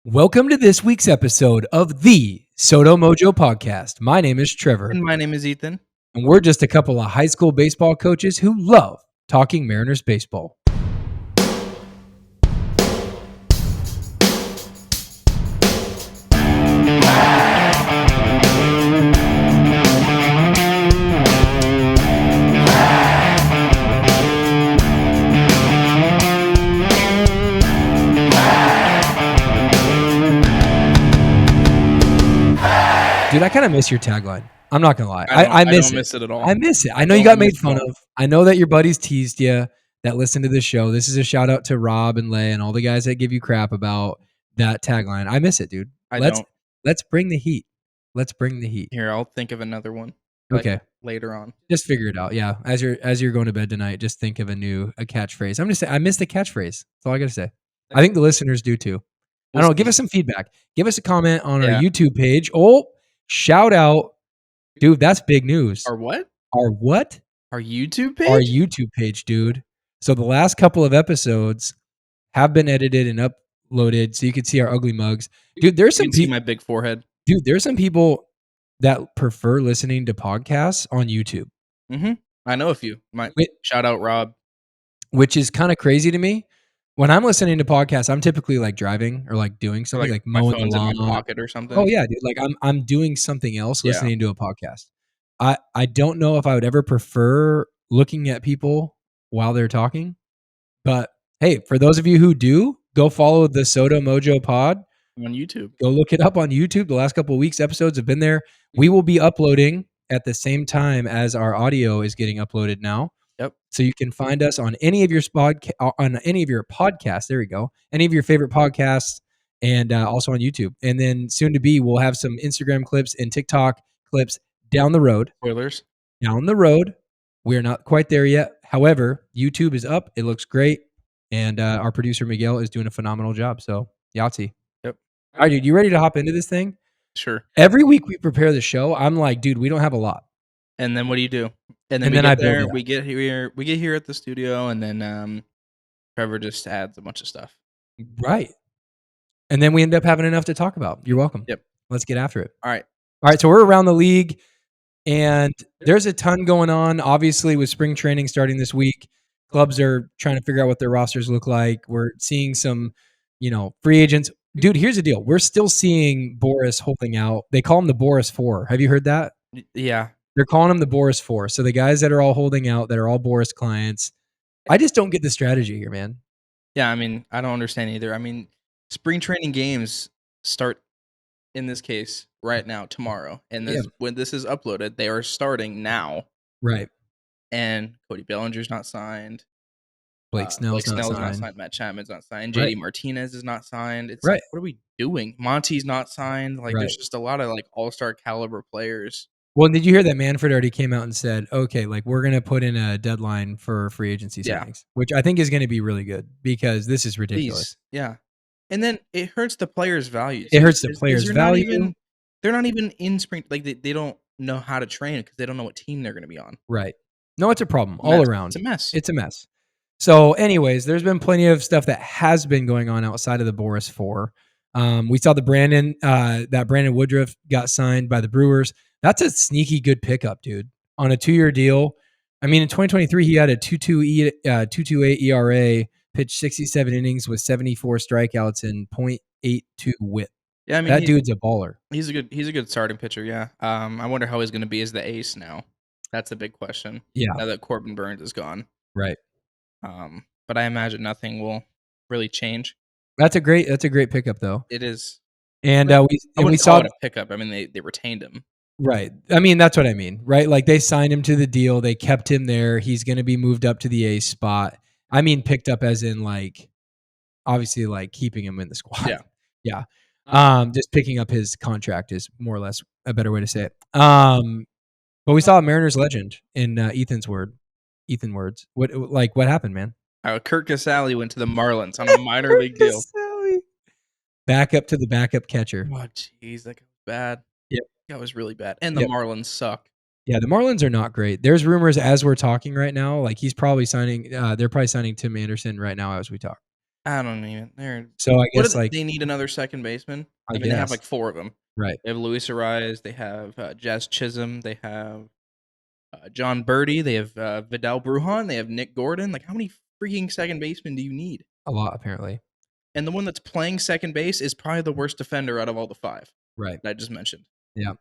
Welcome to this week's episode of the Soto Mojo Podcast. My name is Trevor, And my name is Ethan. and we're just a couple of high school baseball coaches who love talking Mariners baseball. Dude, I kind of miss your tagline. I'm not going to lie. I miss don't miss it at all. I miss it. I know you got made fun of. I know that your buddies teased you that listen to this show. This is a shout out to Rob and Lay and all the guys that give you crap about that tagline. I miss it, dude. Let's bring the heat. Let's bring the heat. Here, I'll think of another one. Okay. Later on. Just figure it out. Yeah. As you're going to bed tonight, just think of a catchphrase. I'm just saying I miss the catchphrase. That's all I got to say. I think the listeners do too. I don't know. Give us some feedback. Give us a comment on our YouTube page. Oh, shout out. Dude, that's big news. Our what? Our what? Our YouTube page? Our YouTube page, dude. So the last couple of episodes have been edited and uploaded so you can see our ugly mugs. Dude, there's some people. See my big forehead. Dude, there's some people that prefer listening to podcasts on YouTube. Mm-hmm. I know a few. Shout out Rob. Which is kind of crazy to me. When I'm listening to podcasts, I'm typically like driving or like doing something like mowing the lawn. In my pocket or something. Oh yeah, dude. Like I'm doing something else listening to a podcast. I don't know if I would ever prefer looking at people while they're talking, but hey, for those of you who do, go follow the Soto Mojo Pod on YouTube. Go look it up on YouTube. The last couple of weeks episodes have been there. We will be uploading at the same time as our audio is getting uploaded now. Yep. So you can find us on any of your podcasts. There we go. Any of your favorite podcasts, and also on YouTube. And then soon to be, we'll have some Instagram clips and TikTok clips down the road. Spoilers. Down the road. We are not quite there yet. However, YouTube is up. It looks great, and our producer Miguel is doing a phenomenal job. So Yahtzee. Yep. All right, dude. You ready to hop into this thing? Sure. Every week we prepare the show. I'm like, dude, we don't have a lot. And then what do you do? And then we get here at the studio, and then Trevor just adds a bunch of stuff. Right. And then we end up having enough to talk about. You're welcome. Yep. Let's get after it. All right. So we're around the league, and there's a ton going on. Obviously, with spring training starting this week, clubs are trying to figure out what their rosters look like. We're seeing some, free agents. Dude, here's the deal. We're still seeing Boris holding out. They call him the Boris 4. Have you heard that? Yeah. They're calling him the Boris 4. So the guys that are all holding out, that are all Boris clients. I just don't get the strategy here, man. Yeah, I mean, I don't understand either. I mean, spring training games start, in this case, right now, tomorrow. And when this is uploaded, they are starting now. Right. And Cody Bellinger's not signed. Blake Snell's not signed. Matt Chapman's not signed. JD Martinez is not signed. It's right. Like, what are we doing? Monty's not signed. Like, there's just a lot of like all-star caliber players. Well, did you hear that Manfred already came out and said, okay, like we're going to put in a deadline for free agency signings, which I think is going to be really good because this is ridiculous. Yeah. And then it hurts the players' value. It hurts the players' value. They're not even in spring. Like they don't know how to train because they don't know what team they're going to be on. Right. No, it's a problem all around. It's a mess. So anyways, there's been plenty of stuff that has been going on outside of the Boris 4. We saw that Brandon Woodruff got signed by the Brewers. That's a sneaky good pickup, dude, on a 2-year deal. I mean, in 2023, he had a 2.28 ERA, pitched 67 innings with 74 strikeouts and .82 WHIP. Yeah, I mean, that dude's a baller. He's a good starting pitcher. Yeah. I wonder how he's going to be as the ace now. That's a big question. Yeah. Now that Corbin Burns is gone. Right. But I imagine nothing will really change. That's a great pickup, though. It is. And we saw it a pickup. I mean, they retained him. Right. I mean, that's what I mean, right? Like they signed him to the deal. They kept him there. He's going to be moved up to the ace spot. I mean, picked up as in like, obviously like keeping him in the squad. Yeah. Yeah. Just picking up his contract is more or less a better way to say it. But we saw a Mariners legend in Ethan words. What happened, man? Kurt Casale went to the Marlins on a minor league deal. Back up to the backup catcher. Oh, jeez, that was bad. Yep. That was really bad. And the Marlins suck. Yeah, the Marlins are not great. There's rumors as we're talking right now, like he's probably signing. They're probably signing Tim Anderson right now as we talk. I don't even. They're So I what do guess, like, they need another second baseman? I I mean, they have guess. like 4 of them. Right. They have Luis Ariz, they have Jazz Chisholm, they have John Birdie, they have Vidal Brujan, they have Nick Gordon. Like, how many freaking second basemen do you need? A lot, apparently. And the one that's playing second base is probably the worst defender out of all the 5 Right. that I just mentioned. Yeah.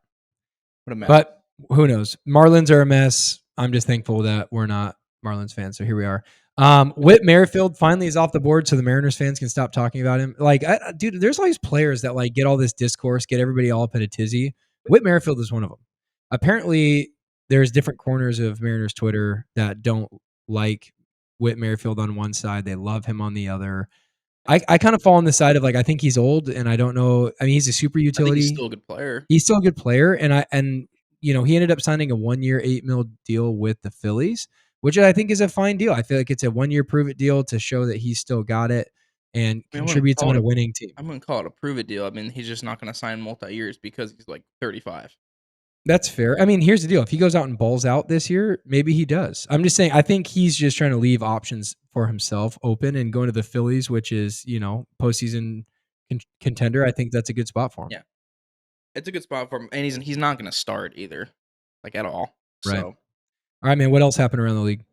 What a mess. But who knows? Marlins are a mess. I'm just thankful that we're not Marlins fans. So here we are. Whit Merrifield finally is off the board, so the Mariners fans can stop talking about him. Like, dude, there's all these players that like get all this discourse, get everybody all up in a tizzy. Whit Merrifield is one of them. Apparently, there's different corners of Mariners Twitter that don't like Whit Merrifield on one side, they love him on the other. I kind of fall on the side of like I think he's old, and I don't know. I mean, he's a super I think he's utility. still a good player. He's still a good player, and he ended up signing a 1-year, $8 million deal with the Phillies, which I think is a fine deal. I feel like it's a 1-year prove it deal to show that he's still got it and I mean, I wouldn't contributes call on it a winning team. I wouldn't call it a prove it deal. I mean, he's just not going to sign multi years because he's like 35. That's fair. I mean, here's the deal. If he goes out and balls out this year, maybe he does. I'm just saying, I think he's just trying to leave options for himself open and going to the Phillies, which is, postseason contender. I think that's a good spot for him. Yeah, it's a good spot for him, and he's not going to start either, like at all. Right. So All right, man. What else happened around the league?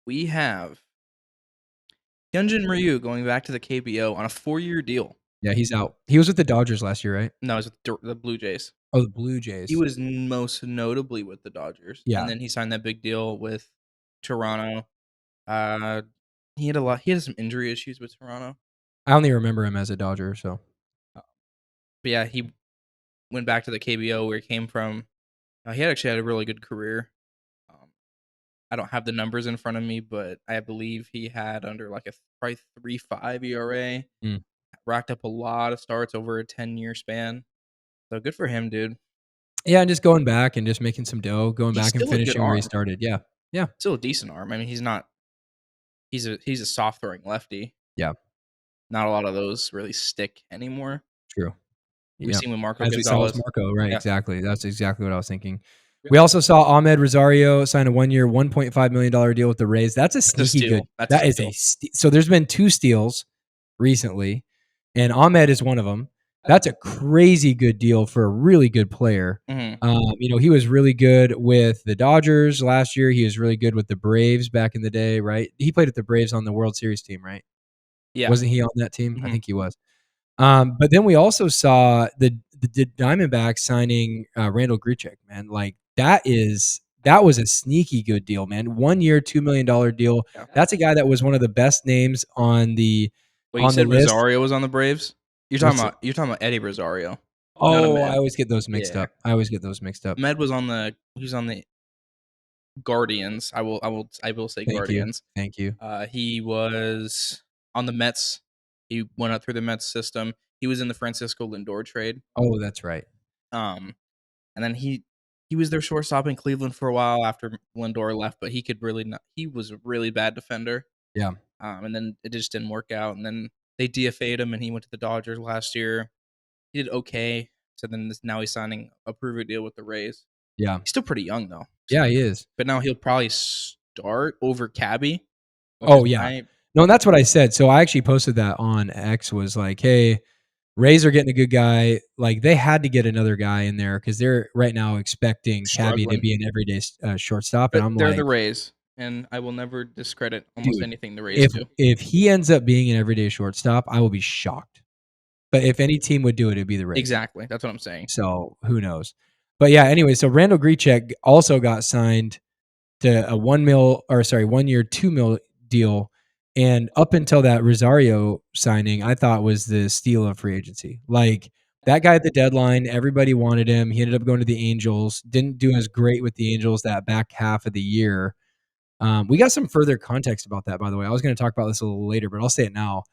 we have Hyunjin Ryu going back to the KBO on a 4-year deal. Yeah, he's out. He was with the Dodgers last year, right? No, it's with the Blue Jays. Oh, the Blue He Jays. was most notably with the Dodgers, Yeah. and then he signed that big deal with Toronto. He had some injury issues with Toronto. I only remember him as a Dodger, so. But yeah, he went back to the KBO where he came from. He actually had a really good career. I don't have the numbers in front of me, but I believe he had under like a probably 3.5 ERA. Mm. Racked up a lot of starts over a 10-year span. So good for him, dude. Yeah, and just going back and just making some dough, going He's back and still a good finishing where he arm. started. Yeah. Yeah. Still a decent arm. I mean, he's not. He's a soft throwing lefty. Yeah. Not a lot of those really stick anymore. True. We've seen with Marco As we saw with Gonzalez. Marco, right? Yeah. Exactly. That's exactly what I was thinking. Yep. We also saw Ahmed Rosario sign a 1-year, $1.5 million deal with the Rays. That's a sneaky good. That is a so there's been 2 steals recently, and Ahmed is one of them. That's a crazy good deal for a really good player. Mm-hmm. He was really good with the Dodgers last year. He was really good with the Braves back in the day, right? He played with the Braves on the World Series team, right? Yeah. Wasn't he on that team? Mm-hmm. I think he was. But then we also saw the Diamondbacks signing Randall Grichuk, man. Like that was a sneaky good deal, man. 1-year, $2 million deal. Yeah. That's a guy that was one of the best names on the Wait, you said Rosario was on the Braves? You're talking about Eddie Rosario. Oh, I always get those mixed up. Med was on the Guardians. I will say Guardians. Thank you. He was on the Mets. He went up through the Mets system. He was in the Francisco Lindor trade. Oh, that's right. And then he was their shortstop in Cleveland for a while after Lindor left, but he could really not. He was a really bad defender. Yeah. And then it just didn't work out. And then they DFA'd him, and he went to the Dodgers last year. He did okay. So then now he's signing a prove-it deal with the Rays. Yeah. He's still pretty young though. So, yeah, he is. But now he'll probably start over Cabby. Oh yeah. No, and that's what I said. So I actually posted that on X. Was like, hey, Rays are getting a good guy. Like they had to get another guy in there because they're right now expecting Cabby to be an everyday shortstop. But and I'm they're like, the Rays, and I will never discredit almost anything the Rays do. If he ends up being an everyday shortstop, I will be shocked. But if any team would do it, it'd be the Rays. Exactly. That's what I'm saying. So who knows? But yeah, anyway, so Randall Grichuk also got signed to a 1-year, $2 million deal. And up until that Rosario signing, I thought was the steal of free agency. Like that guy at the deadline, everybody wanted him. He ended up going to the Angels. Didn't do as great with the Angels that back half of the year. We got some further context about that, by the way. I was going to talk about this a little later, but I'll say it now.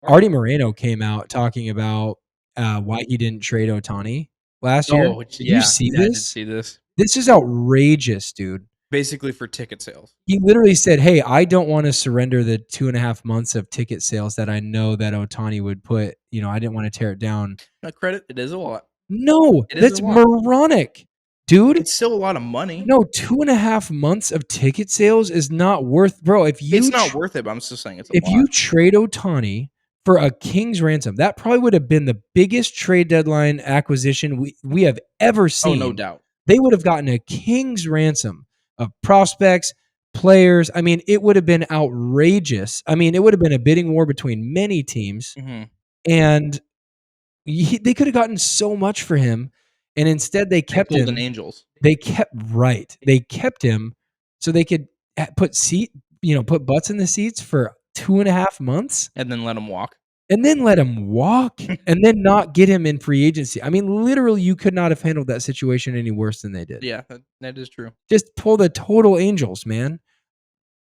Artie Moreno came out talking about why he didn't trade Ohtani last year. Oh, Did you see this? I did see this. This is outrageous, dude. Basically for ticket sales. He literally said, hey, I don't want to surrender the 2.5 months of ticket sales that I know that Ohtani would put. I didn't want to tear it down. Credit, it is a lot. No, that's moronic. dude. It's still a lot of money. No, 2.5 months of ticket sales is not worth, bro. It's not worth it, but I'm still saying it's a If lot. you trade Ohtani for a king's ransom, that probably would have been the biggest trade deadline acquisition we have ever Oh, no seen. doubt. They would have gotten a king's ransom of prospects, players. I mean, it would have been outrageous. I mean, it would have been a bidding war between many teams, Mhm. and they could have gotten so much for him, and instead they They kept pulled an him. Angels. They kept right. They kept him so they could put butts in the seats for 2.5 months And then let him walk. and then let him walk and then not get him in free agency. I mean, literally, you could not have handled that situation any worse than they did. Yeah, that is true. Just pull the total Angels, man.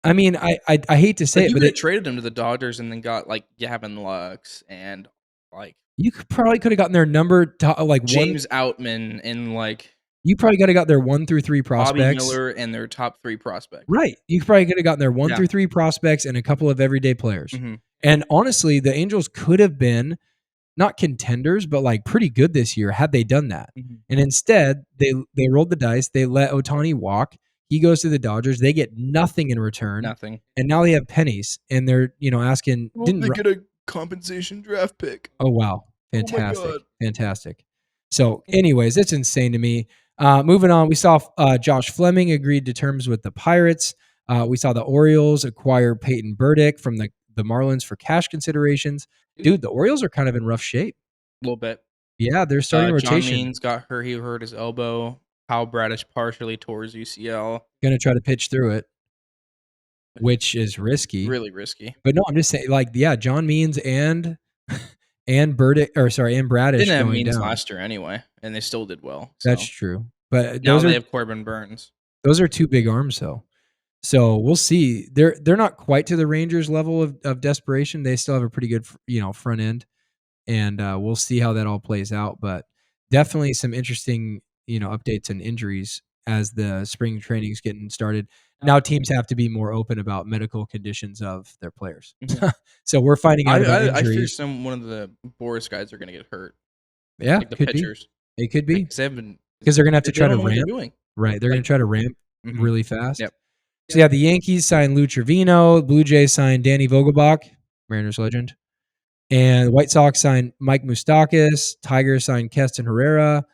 I mean, I hate to say Like, it, you but could have traded him to the Dodgers and then got, like, Gavin Lux and, like, you probably could have gotten their number to, like one. James Outman and, like, You probably could have got their 1 through 3 Bobby prospects. Miller and their top 3 prospects. Right. You probably could have gotten their one Yeah. through 3 prospects and a couple of everyday players. Mhm. And honestly, the Angels could have been not contenders, but like pretty good this year had they done that. Mhm. And instead, they rolled the dice. They let Ohtani walk. He goes to the Dodgers. They get nothing in return, Nothing. and now they have pennies. And they're asking. Well, they get a compensation draft pick. Oh wow, Oh my fantastic, god. fantastic. So, anyways, it's insane to me. Moving on, we saw Josh Fleming agreed to terms with the Pirates. We saw the Orioles acquire Peyton Burdick from the Marlins for cash considerations. Dude, the Orioles are kind of in rough shape. A little bit. Yeah, they're starting John rotation. Means got hurt. He hurt his elbow. Kyle Bradish partially tore his UCL. Gonna try to pitch through it, which is risky. Really risky. But no, I'm just saying, like, yeah, John Means and and Burdick, or sorry, and Bradish Didn't have going Means down. last year anyway, and they still did well. That's So true. But now they have Corbin Burns. those are two big arms, though. So we'll see. They're not quite to the Rangers level of desperation. They still have a pretty good front end, and we'll see how that all plays out. But definitely some interesting updates and injuries as the spring training is getting started. Now teams have to be more open about medical conditions of their players. Mhm. So we're finding out about I fear injuries. one of the Boris guys are going to get hurt, Yeah, like the could be. pitchers, It could be because they haven't. because they're gonna have to They try don't to know what they're ramp. doing. Right, they're gonna Like, try to ramp mhm. really fast. Yep. So yeah, the Yankees signed Lou Trevino. Blue Jays signed Danny Vogelbach, Mariners legend, and the White Sox signed Mike Moustakas. Tigers signed Keston Herrera.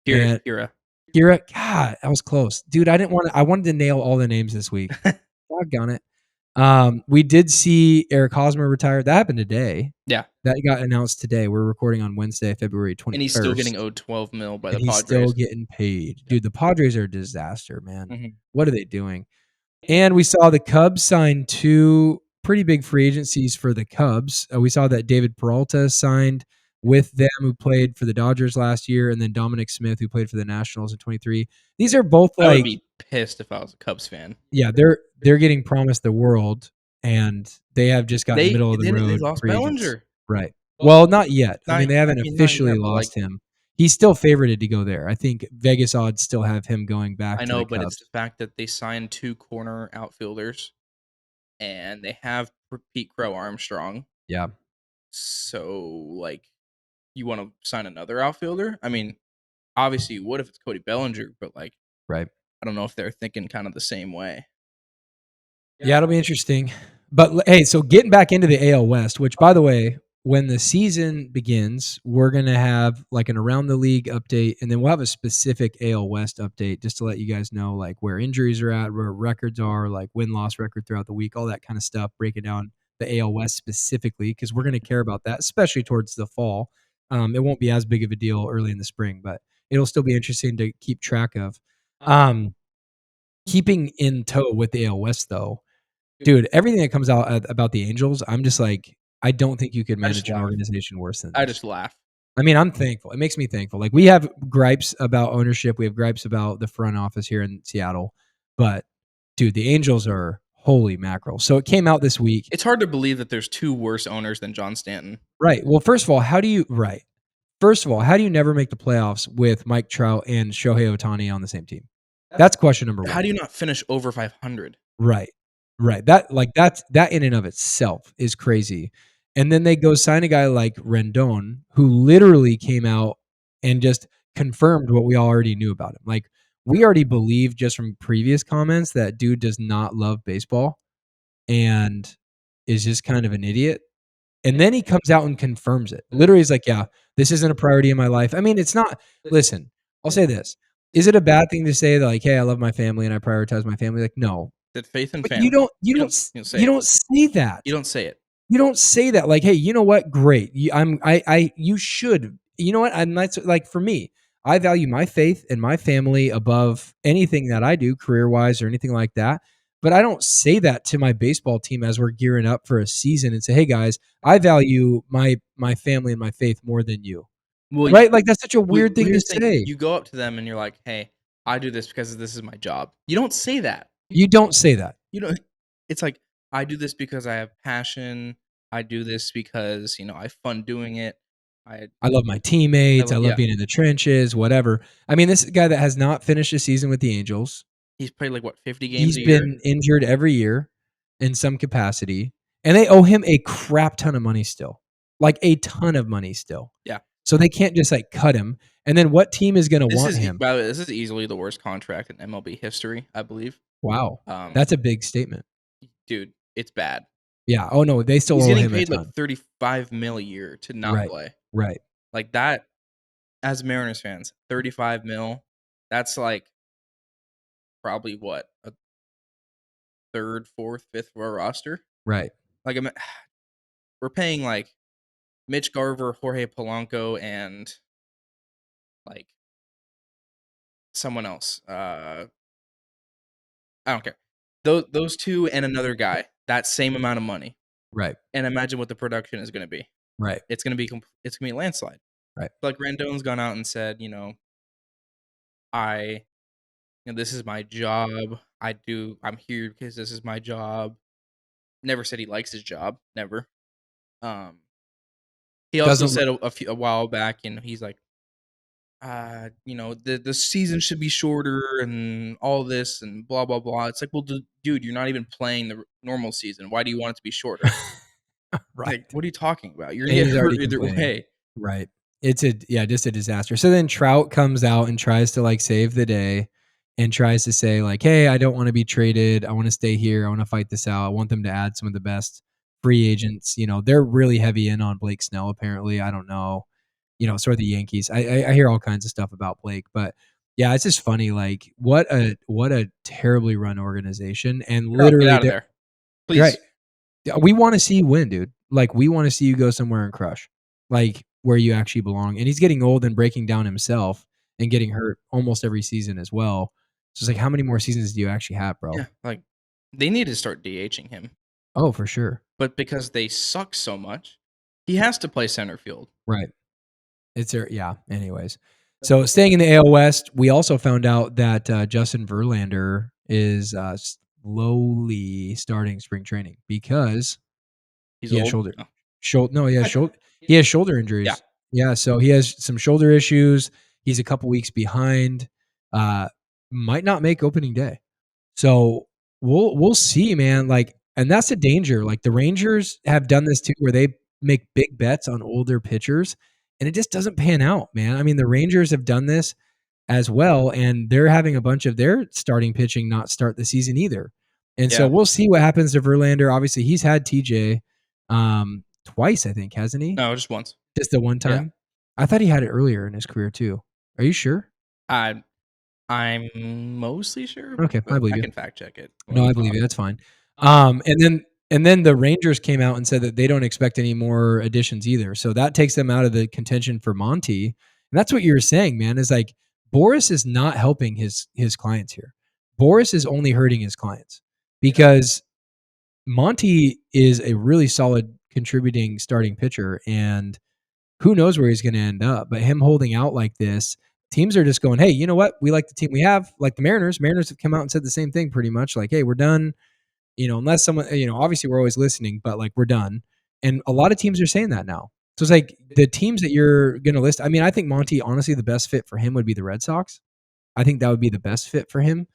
And Kira. Kira, God, that was close, dude. I wanted to nail all the names this week. Doggone it. We did see Eric Hosmer retire. That happened today. Yeah, That got announced today. We're recording on Wednesday, February 21st. and he's still getting owed $12 million by and the he's still Padres. getting paid. Dude, the Padres are a disaster, man. Mhm. What are they doing? And we saw the Cubs sign 2 pretty big free agencies for the Cubs. We saw that David Peralta signed with them, who played for the Dodgers last year, and then Dominic Smith, who played for the Nationals in 23. These are both I would like, be pissed if I was a Cubs fan. yeah, they're getting promised the world, and they have just gotten They middle of the they road lost free agents. Bellinger. Right. Well, not yet. I mean, they haven't Not officially yet, but like lost him. He's still favorited to go there. I think Vegas odds still have him going back I to the know, but it's Cubs. the fact that they signed 2 corner outfielders, and they have Pete Crow Armstrong. Yeah. So like, you want to sign another outfielder? I mean, obviously you would if it's Cody Bellinger, but like, Right. I don't know if they're thinking kind of the same way. Yeah, it'll be interesting. But hey, so getting back into the AL West, which by the way, when the season begins, we're going to have like an around the league update, and then we'll have a specific AL West update just to let you guys know like where injuries are at, where records are, like win-loss record throughout the week, all that kind of stuff, breaking down the AL West specifically because we're going to care about that, especially towards the fall. It won't be as big of a deal early in the spring, but it'll still be interesting to keep track of. Keeping in tow with the AL West though, dude, everything that comes out about the Angels, I'm just like, I don't think you could I just manage an laugh. organization worse than I this. just laugh. I mean, I'm thankful. It makes me thankful. Like we have gripes about ownership, we have gripes about the front office here in Seattle, but dude, the Angels are holy mackerel. So it came out this week. It's hard to believe that there's 2 worse owners than John Stanton. Right. Well, first of all, how do you never make the playoffs with Mike Trout and Shohei Ohtani on the same team? That's question number 1. How do you not finish over 500? Right. Right. That in and of itself is crazy. And then they go sign a guy like Rendon, who literally came out and just confirmed what we already knew about him. Like we already believe just from previous comments that dude does not love baseball and is just kind of an idiot. And then he comes out and confirms it. Literally, he's like, "Yeah, this isn't a priority in my life." I mean, it's not. Listen, I'll say this: is it a bad thing to say that, like, "Hey, I love my family and I prioritize my family"? Like, no, That faith and but you family. don't, you You don't, don't you don't say you it. don't say that. You don't say it. You don't say that. Like, "Hey, you know what? Great. You should. You know what? I'm not like for me. I value my faith and my family above anything that I do career wise or anything like that. But I don't say that to my baseball team as we're gearing up for a season and say, "Hey guys, I value my family and my faith more than you." Well, Right? Like that's such a weird well, thing to here's the thing. say. You go up to them and you're like, "Hey, I do this because this is my job." You don't say that. You don't say that. You know, it's like, "I do this because I have passion. I do this because, I have fun doing it. I I love my teammates. I love yeah." being in the trenches, whatever. I mean, this is a guy that has not finished a season with the Angels. He's played, like, what, 50 games He's a year? been injured every year in some capacity, and they owe him a crap ton of money still, like a ton of money still. Yeah. So they can't just like cut him. And then what team is going to This want is him? by the way, this is easily the worst contract in MLB history, I believe. Wow, Um, that's a big statement. dude, it's bad. Yeah. Oh no, they still He's owe getting him a paid, like, ton. 35 mil a year to not Right. play. Right. Like, that as Mariners fans, 35 mil, that's, like, probably what? A 3rd, 4th, 5th row roster? Right. Like, we're paying, like, Mitch Garver, Jorge Polanco, and, like, someone else. I don't care. Those 2 and another guy, that same amount of money, Right. and imagine what the production is gonna be. Right. It's gonna be a landslide. Right. Like, Rendon's gone out and said, "I this is my job. I'm here because this is my job." Never said he likes his job, never. Um, he also Doesn't. said a while back, he's like, the season should be shorter and all this and blah blah blah." It's like, well, dude, you're not even playing the normal season. Why do you want it to be shorter? Right. Like, what are you talking about? You're And gonna get he's already hurt either complaining. way. Right. It's a yeah, just a disaster. So then Trout comes out and tries to like save the day and tries to say like, "Hey, I don't want to be traded. I want to stay here. I want to fight this out. I want them to add some of the best free agents." They're really heavy in on Blake Snell apparently. I don't know. So are the Yankees. I hear all kinds of stuff about Blake, but yeah, it's just funny like what a terribly run organization and Trout, get literally out of they're there, right. please. Yeah, we wanna see you win, dude. Like, we wanna see you go somewhere and crush, like, where you actually belong, and he's getting old and breaking down himself and getting hurt almost every season as well. So, it's like, how many more seasons do you actually have, bro? Yeah, like, they need to start DHing him, Oh, for sure. but because they suck so much, he has to play center field. Right. Yeah, anyways. So, staying in the AL West, we also found out that, Justin Verlander is, slowly starting spring training because He's he has old. shoulder Oh. no, he has shoulder Yeah, injuries. Yeah, so he has some shoulder issues. He's a couple weeks behind. Uh, might not make opening day. So we'll see, man. Like, and that's the danger. Like the Rangers have done this too, where they make big bets on older pitchers, and it just doesn't pan out, man. I mean, the Rangers have done this as well, and they're having a bunch of their starting pitching not start the season either. And so yeah. we'll see what happens to Verlander. Obviously, he's had TJ twice, I think, hasn't he? No, just once. Just the one Yeah. time. I thought he had it earlier in his career too. Are you sure? I I'm mostly sure, Okay, I but believe I you. can fact check it while No, we I believe talk. you. That's fine. And then the Rangers came out and said that they don't expect any more additions either. So that takes them out of the contention for Monty. And that's what you were saying, man, is like Boris is not helping his clients here. Boris is only hurting his clients because Monty is a really solid contributing starting pitcher and who knows where he's going to end up. But him holding out like this, teams are just going, "Hey, you know what? We like the team we have." Like the Mariners. Mariners have come out and said the same thing pretty much. Like, "Hey, we're done." Unless someone, obviously we're always listening, but like we're done. And a lot of teams are saying that now. So it's like the teams that you're going to list. I mean, I think Monty, honestly, the best fit for him would be the Red Sox. I think that would be the best fit for him.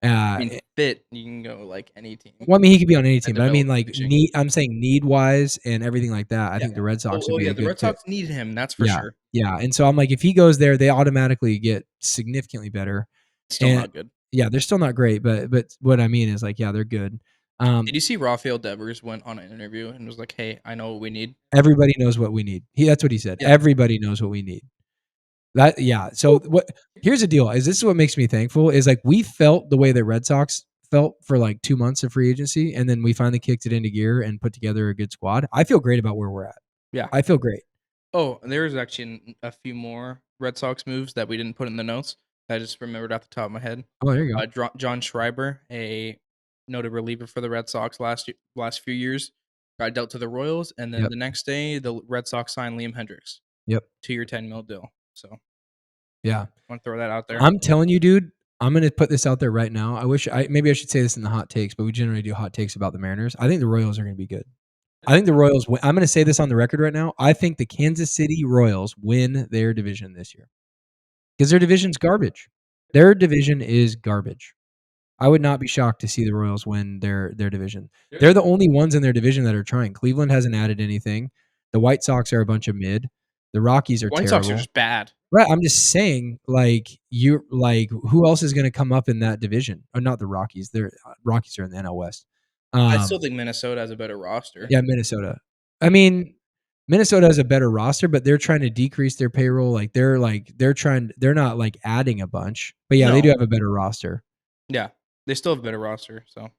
I mean, Eh, fit, you can go, like, any team well, I mean, he could be on any that team, but I mean, develops like pitching. I'm saying need wise and everything like that. I Yeah. think the Red Sox would Oh, be yeah, a the good Red fit. Sox need him, that's for Yeah. sure. Yeah. And so I'm like, if he goes there, they automatically get significantly better. Still And not good. yeah, they're still not great, but what I mean is like, yeah, they're good. Did you see Rafael Devers went on an interview and was like, "Hey, I know what we need." Everybody knows what we need. That's what he said. Yeah. Everybody knows what we need. That yeah. So what here's the deal is this is what makes me thankful is like we felt the way the Red Sox felt for like 2 months of free agency and then we finally kicked it into gear and put together a good squad. I feel great about where we're at. Yeah. I feel great. Oh, there was actually a few more Red Sox moves that we didn't put in the notes. I just remembered off the top of my head. Oh, there you go. John Schreiber, a noted reliever for the Red Sox last few years, got dealt to the Royals, and then Yep. the next day the Red Sox signed Liam Hendricks, Yep. 2-year, $10 million deal. So Yeah. want to throw that out there. I'm telling you, dude, I'm going to put this out there right now. Maybe I should say this in the hot takes, but we generally do hot takes about the Mariners. I think the Royals are going to be good. I think the Royals I'm going to say this on the record right now. I think the Kansas City Royals win their division this year. Because their division's garbage. Their division is garbage. I would not be shocked to see the Royals win their division. They're the only ones in their division that are trying. Cleveland hasn't added anything. The White Sox are a bunch of mid. The Rockies are White Sox are terrible. just bad. Right, I'm just saying, like you're like, who else is going to come up in that division? Or not the Rockies. They're Rockies are in the NL West. I still think Minnesota has a better roster. Yeah, Minnesota. I mean, Minnesota has a better roster, but they're trying to decrease their payroll. They're not like adding a bunch. But yeah, they do No. have a better roster. Yeah, they still have a better roster. So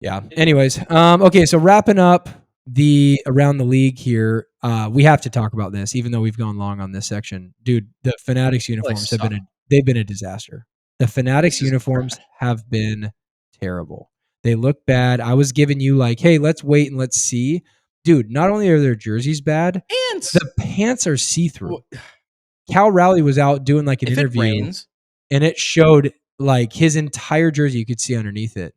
Yeah. Anyways, okay, so wrapping up the around the league here, we have to talk about this, even though we've gone long on this section. Dude, the Fanatics uniforms suck. they've been a disaster. The Fanatics This is uniforms trash. have been terrible. They look bad. I was giving you like, hey, let's wait and let's see. Dude, not only are their jerseys bad, Ants. the pants are see-through. Cal Raleigh was out doing like an If interview, it rains, and it showed like his entire jersey you could see underneath it.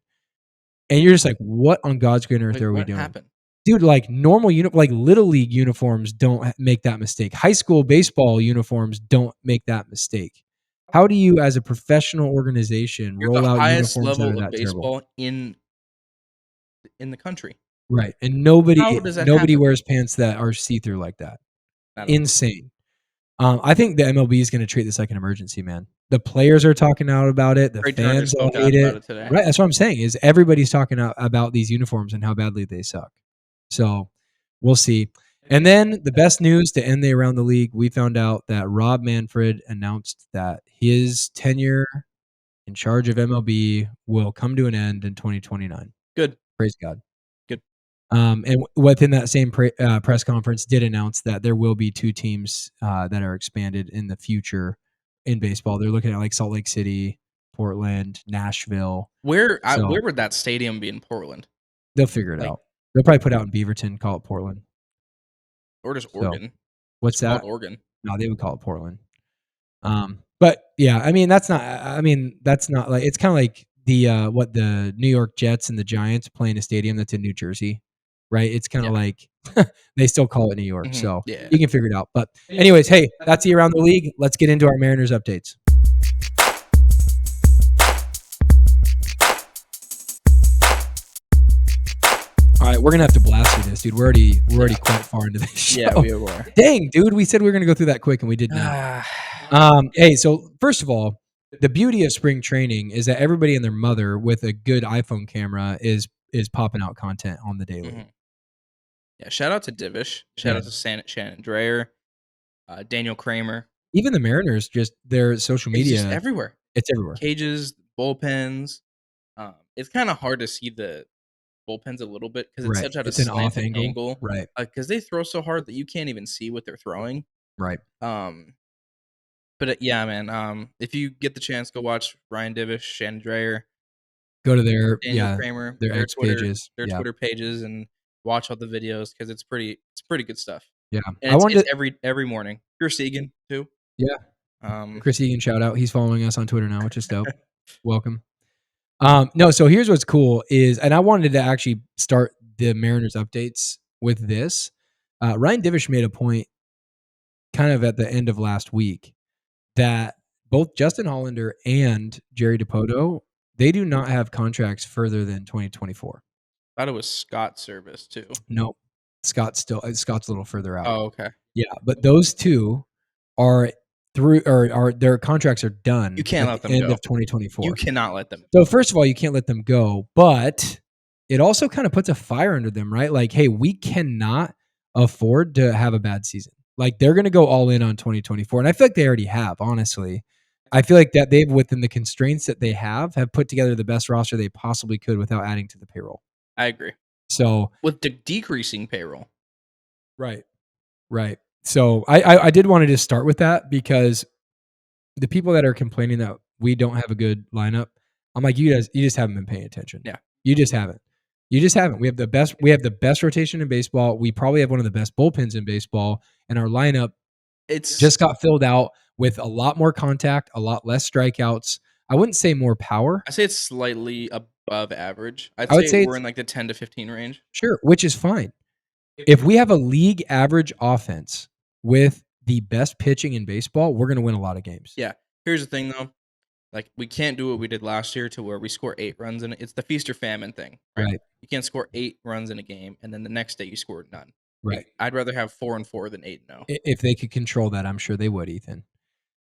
And you're just like, what on God's green earth like, are we what doing? happened? Dude, like normal like little league uniforms don't make that mistake. High school baseball uniforms don't make that mistake. How do you, as a professional organization, You're roll the out highest uniforms that level are of that terrible? baseball in the country. Right, and How does that nobody happen? wears pants that are see through like that. I don't know. Insane. I think the MLB is going to treat this like an emergency, man. The players are talking out about it. The Trey Turner fans all spoke out hate about it. it today. Right, that's what I'm saying. Is everybody's talking about these uniforms and how badly they suck. So we'll see. And then the best news to end the around the league, we found out that Rob Manfred announced that his tenure in charge of MLB will come to an end in 2029. Good. Praise God. Good. And within that same press conference, did announce that there will be 2 teams that are expanded in the future in baseball. They're looking at like Salt Lake City, Portland, Nashville. Where So would that stadium be in Portland? they'll figure it Like, out. They'll probably put out in Beaverton, call it Portland. or just So Oregon? what's It's that? called Oregon. No, they would call it Portland. But yeah, I mean that's not. That's not like it's kind of like the what the New York Jets and the Giants play in a stadium that's in New Jersey, right? It's kind of Yeah. like they still call it New York, Mhm. so Yeah. you can figure it out. But anyways, hey, that's the around the league. Let's get into our Mariners updates. All right, we're gonna have to blast through this, dude. We're already quite far into this show. Yeah, we were. Dang, dude, we said we were gonna go through that quick, and we did not. Hey, so first of all, the beauty of spring training is that everybody and their mother with a good iPhone camera is popping out content on the daily. Mhm. Yeah, shout out to Divish. Shout out to Shannon Dreyer, Daniel Kramer. Even the Mariners, just their social It's just media, everywhere. it's everywhere. Cages, bullpens. It's kind of hard to see the bullpens a little bit because it's Right. such at a It's an off slanted angle. Right. Because they throw so hard that you can't even see what they're throwing. Right. But yeah, man. If you get the chance, go watch Ryan Divish, Shannon Dreyer, Go to their Daniel Kramer, their X pages. their Yeah. Twitter pages, and watch all the videos because it's pretty good stuff. Yeah. And I wanted it's to, every morning. Chris Egan too. yeah. Chris Egan, shout out. He's following us on Twitter now, which is dope. Welcome. No, so here's what's cool is, and I wanted to actually start the Mariners updates with this. Ryan Divish made a point kind of at the end of last week that both Justin Hollander and Jerry DiPoto, they do not have contracts further than 2024. Thought it was Scott Service too. No, Scott's a little further out. Oh, okay. Yeah, but those two are through or their contracts are done You can't at let the them end go. of 2024. You cannot let them. So first of all, you can't let them go, but it also kind of puts a fire under them, right? Like, hey, we cannot afford to have a bad season. Like they're going to go all in on 2024, and I feel like they already have. Honestly, I feel like that they've, within the constraints that they have put together the best roster they possibly could without adding to the payroll. I agree. So With decreasing payroll. right, right. So I did want to just start with that because the people that are complaining that we don't have a good lineup, I'm like, you just haven't been paying attention. Yeah. You just haven't. You just haven't. We have the best rotation in baseball. We probably have one of the best bullpens in baseball, and our lineup It's just got filled out with a lot more contact, a lot less strikeouts. I wouldn't say more power. I say it's slightly above average. I'd I would say say we're it's in like the 10 to 15 range. sure, which is fine. If we have a league average offense with the best pitching in baseball, we're going to win a lot of games. Yeah. Here's the thing though. Like we can't do what we did last year to where we score 8 runs in it. It's the feast or famine thing, right? Right. You can't score 8 runs in a game and then the next day you score none. Right. Like, I'd rather have 4-4 than 8-0. If they could control that, I'm sure they would, Ethan.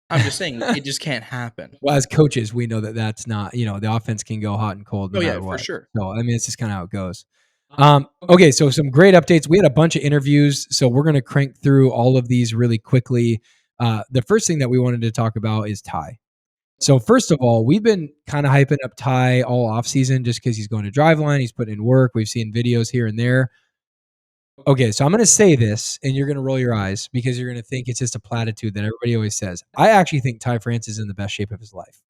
I'm just saying it just can't happen. Well, as coaches, we know that that's not, the offense can go hot and cold no Oh yeah, matter for what. sure. So, I mean, it's just kind of how it goes. Okay, so some great updates. We had a bunch of interviews, so we're going to crank through all of these really quickly. The first thing that we wanted to talk about is Ty. So first of all, we've been kind of hyping up Ty all offseason just because he's going to Driveline. He's putting in work. We've seen videos here and there. Okay, so I'm going to say this, and you're going to roll your eyes because you're going to think it's just a platitude that everybody always says. I actually think Ty France is in the best shape of his life.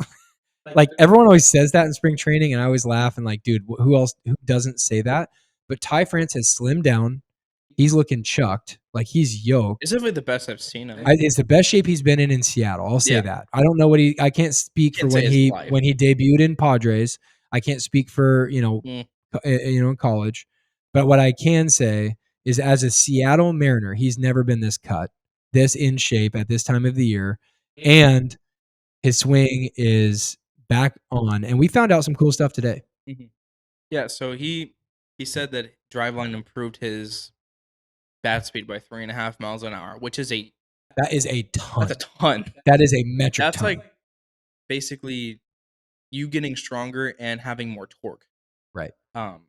Like everyone always says that in spring training, and I always laugh and like, dude, who doesn't say that? But Ty France has slimmed down. He's looking chucked, like he's yoked. It's definitely the best I've seen him. It's the best shape he's been in Seattle. I'll say Yeah. that. I don't know what I can't speak for Can't say when his he life. debuted in Padres. I can't speak for Mm. in college, but what I can say is as a Seattle Mariner, he's never been this cut, this in shape at this time of the year, and his swing is back on. And we found out some cool stuff today. Mhm. Yeah, so he said that Driveline improved his bat speed by 3.5 miles an hour, which is That is a ton. that's a ton. That is a metric That's ton. like basically you getting stronger and having more torque. Right. Um,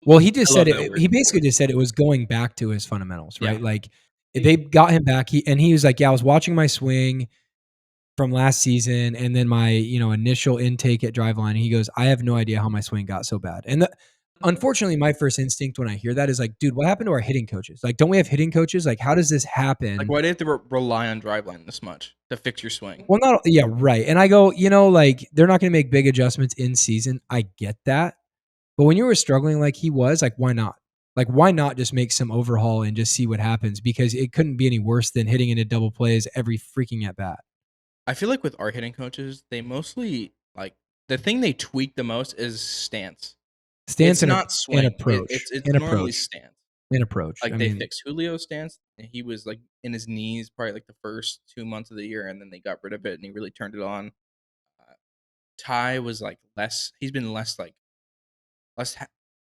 Well, he just I said love that it. word, He basically torque. just said it was going back to his fundamentals, right? Yeah. Like they got him back. He was like, "Yeah, I was watching my swing from last season, and then my initial intake at Driveline." He goes, "I have no idea how my swing got so bad." And unfortunately, my first instinct when I hear that is like, "Dude, what happened to our hitting coaches? Like, don't we have hitting coaches? Like, how does this happen?" Like, why do you have to rely on Driveline this much to fix your swing? Well, not yeah, right. And I go, like they're not going to make big adjustments in season. I get that. But when you were struggling like he was, like, why not? Like, why not just make some overhaul and just see what happens? Because it couldn't be any worse than hitting into double plays every freaking at bat. I feel like with our hitting coaches, they mostly like the thing they tweak the most is stance. Stance It's not swing. approach. It's And normally approach. stance. And approach. Like I they mean, fixed Julio's stance, and he was like in his knees probably like the first 2 months of the year, and then they got rid of it, and he really turned it on. Ty was like less. He's been less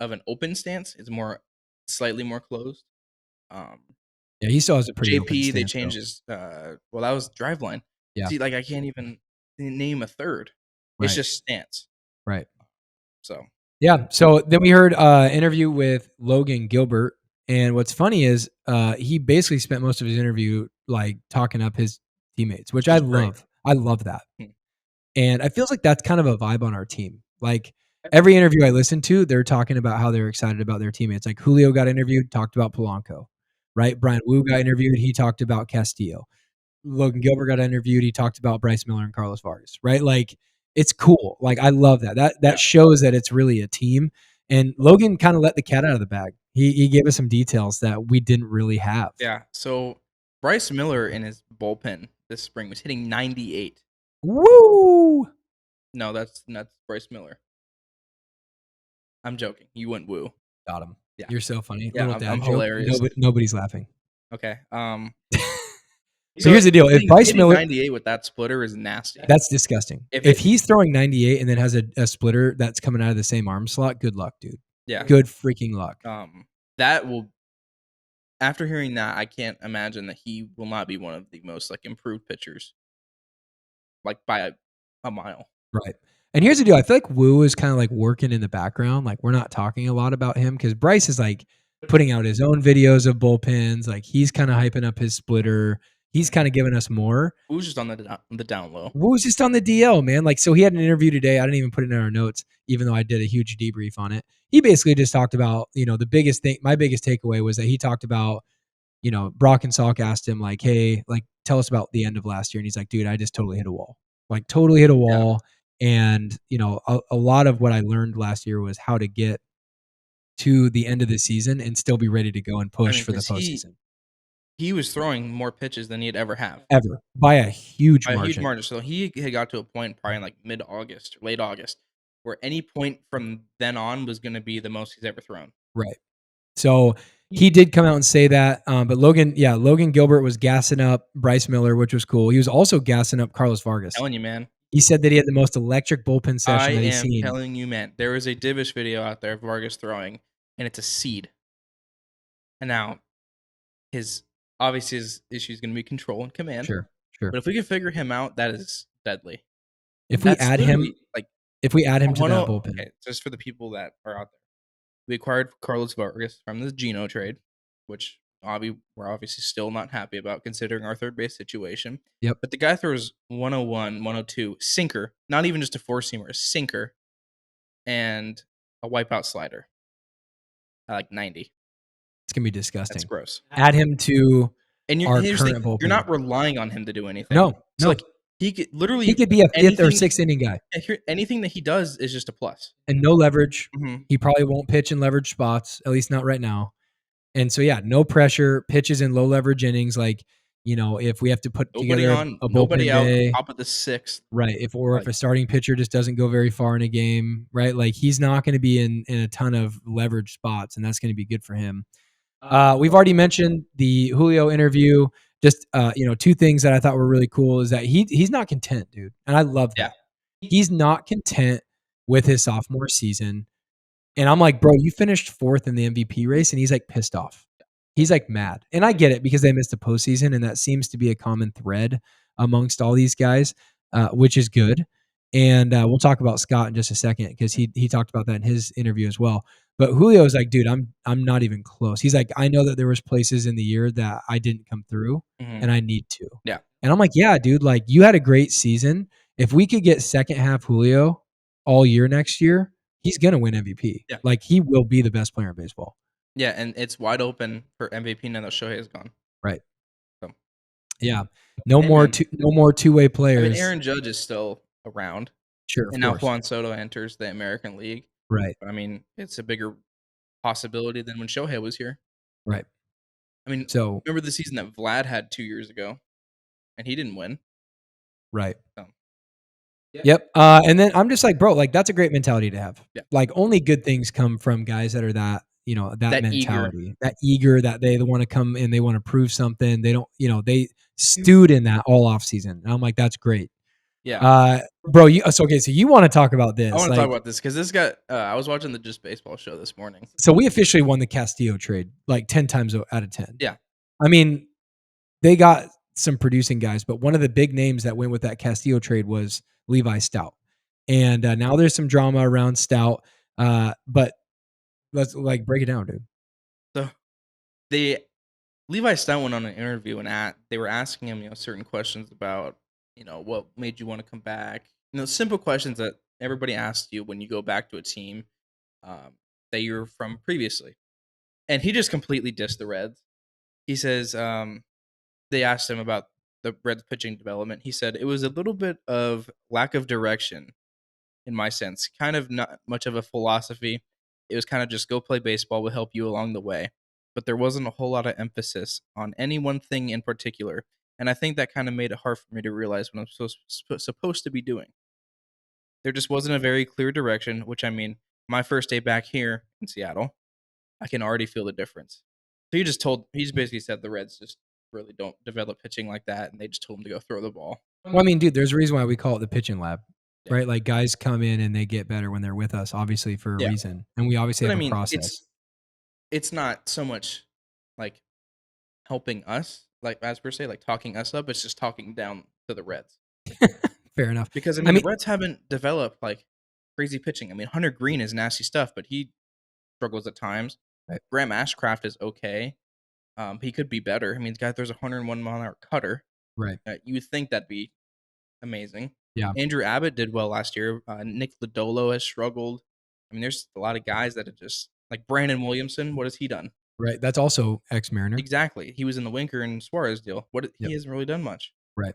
of an open stance. It's more slightly more closed. Um, yeah, he still has a pretty open JP they stance, changed though. his. Well, that was Driveline. Yeah. See, like I can't even name a third. It's Right. just stance. Right. So Yeah. So then we heard interview with Logan Gilbert. And what's funny is he basically spent most of his interview like talking up his teammates, which I is great. love. I love that. Hmm. And I feels like that's kind of a vibe on our team. Like every interview I listen to, they're talking about how they're excited about their teammates. Like Julio got interviewed, talked about Polanco, right? Brian Wu got interviewed, he talked about Castillo. Logan Gilbert got interviewed, he talked about Bryce Miller and Carlos Vargas, right? Like it's cool. Like I love that. That shows that it's really a team. And Logan kind of let the cat out of the bag. He gave us some details that we didn't really have. Yeah. So Bryce Miller in his bullpen this spring was hitting 98. Woo! No, that's Bryce Miller. I'm joking. You went woo. Got him. Yeah. You're so funny. Yeah, Little dad I'm joke. hilarious. Nobody's laughing. Okay. So here's the deal. If Bryce hitting Miller 98 with that splitter is nasty. That's disgusting. If he's throwing 98 and then has a splitter that's coming out of the same arm slot, good luck, dude. Yeah. Good freaking luck. That will after hearing that, I can't imagine that he will not be one of the most like improved pitchers, like by a mile. Right. And here's the deal. I feel like Woo is kind of like working in the background. Like we're not talking a lot about him because Bryce is like putting out his own videos of bullpens. Like he's kind of hyping up his splitter. He's kind of giving us more. Who's just on the down low? Woo's just on the DL, man. Like, so he had an interview today. I didn't even put it in our notes, even though I did a huge debrief on it. He basically just talked about, the biggest thing. My biggest takeaway was that he talked about, Brock and Salk asked him, like, hey, like, tell us about the end of last year. And he's like, dude, I just totally hit a wall. Like, totally hit a Yeah, wall. And, a lot of what I learned last year was how to get to the end of the season and still be ready to go and I push mean, for the because postseason he was throwing more pitches than he'd ever have ever by a huge by a huge margin. margin. So he had got to a point probably in like mid August, late August, where any point from then on was going to be the most he's ever thrown. Right. So he did come out and say that. But Logan Gilbert was gassing up Bryce Miller, which was cool. He was also gassing up Carlos Vargas. Telling you, man. He said that he had the most electric bullpen I session that he's am seen. telling you, man. There is a Divish video out there of Vargas throwing, and it's a seed. And now, his issue is going to be control and command. Sure. But if we can figure him out, that is deadly. If we That's add him, literally like to that bullpen, okay, just for the people that are out there. We acquired Carlos Vargas from the Geno trade, which we're obviously still not happy about considering our third base situation. Yep. But the guy throws 101, 102, sinker, not even just a four-seamer, a sinker, and a wipeout slider at like 90. It's gonna be That's disgusting. gross. Add him to And our here's the current thing, you're bullpen. not relying on him to do anything. No, So no. like he could He literally could be a fifth or anything sixth inning guy anything that he does is just a plus. and no leverage. Mhm. He probably won't pitch in leverage spots, at least not right now. And so, yeah, no pressure, pitches in low leverage innings. Like, if we have to put Nobody together on, a nobody bullpen out, day, top of the sixth. right? If Like, a starting pitcher just doesn't go very far in a game, right? Like he's not going to be in a ton of leverage spots, and that's going to be good for him. We've already mentioned the Julio interview. Just two things that I thought were really cool is that he's not content, dude, and I love yeah. that. He's not content with his sophomore season. And I'm like, bro, you finished fourth in the MVP race, and he's like pissed off. He's like mad. And I get it because they missed the postseason, and that seems to be a common thread amongst all these guys, which is good. And we'll talk about Scott in just a second because he talked about that in his interview as well. But Julio is like, dude, I'm not even close. He's like, I know that there was places in the year that I didn't come through, Mhm. and I need to. Yeah. And I'm like, yeah, dude, like you had a great season. If we could get second half Julio all year next year, he's gonna win MVP. Yeah. Like he will be the best player in baseball. Yeah, and it's wide open for MVP now that Shohei is gone. Right. So, Yeah. hey, man. No more two-way I players. mean, Aaron Judge is still around, Sure, of and now course. Juan Soto enters the American League. Right. But I mean, it's a bigger possibility than when Shohei was here. Right. I mean, So, remember the season that Vlad had 2 years ago, and he didn't win. right. So, Yep. And then I'm just like, bro, like that's a great mentality to have. yeah, Like only good things come from guys that are that, that that eager. mentality, that eager, that they want to come and they want to prove something. They don't, they stewed in that all off season. And I'm like, that's great. Yeah, Bro, so you want to talk about I this. want to talk Like, about this because this got. I was watching the Just Baseball show this morning. so we officially won the Castillo trade like 10 times out of 10. Yeah. I mean, they got some producing guys, but one of the big names that went with that Castillo trade was Levi Stout. And now there's some drama around Stout. But let's like break it down, dude. So Levi Stein went on an interview and they were asking him, certain questions about, what made you want to come back. Simple questions that everybody asks you when you go back to a team that you're from previously. And he just completely dissed the Reds. He says they asked him about the Reds pitching development. He said it was a little bit of lack of direction in my sense, kind of not much of a philosophy. It was kind of just go play baseball, will help you along the way. But there wasn't a whole lot of emphasis on any one thing in particular. And I think that kind of made it hard for me to realize what I'm supposed to be doing. There just wasn't a very clear direction, which I mean, my first day back here in Seattle, I can already feel the difference. So he just basically said the Reds just really don't develop pitching like that, and they just told him to go throw the ball. Well, I mean, dude, there's a reason why we call it the pitching lab, Yeah. right? Like guys come in and they get better when they're with us, obviously for a Yeah. reason. And we obviously But I have a mean, process. it's not so much like helping us, like as per se, like talking us up. It's just talking down to the Reds. Fair enough. Because I I mean, the mean, Reds haven't developed like crazy pitching. I mean, Hunter Green is nasty stuff, but he struggles at times. right, Graham Ashcraft is okay. He could be better. I mean, the guy throws a 101-mile-an-hour cutter. right, You would think that'd be amazing. yeah, Andrew Abbott did well last year. Nick Lodolo has struggled. I mean, there's a lot of guys that have just like Brandon Williamson. What has he done? right. That's also ex-Mariner. Exactly. He was in the Winker and Suarez deal. Yep, He hasn't really done much. right.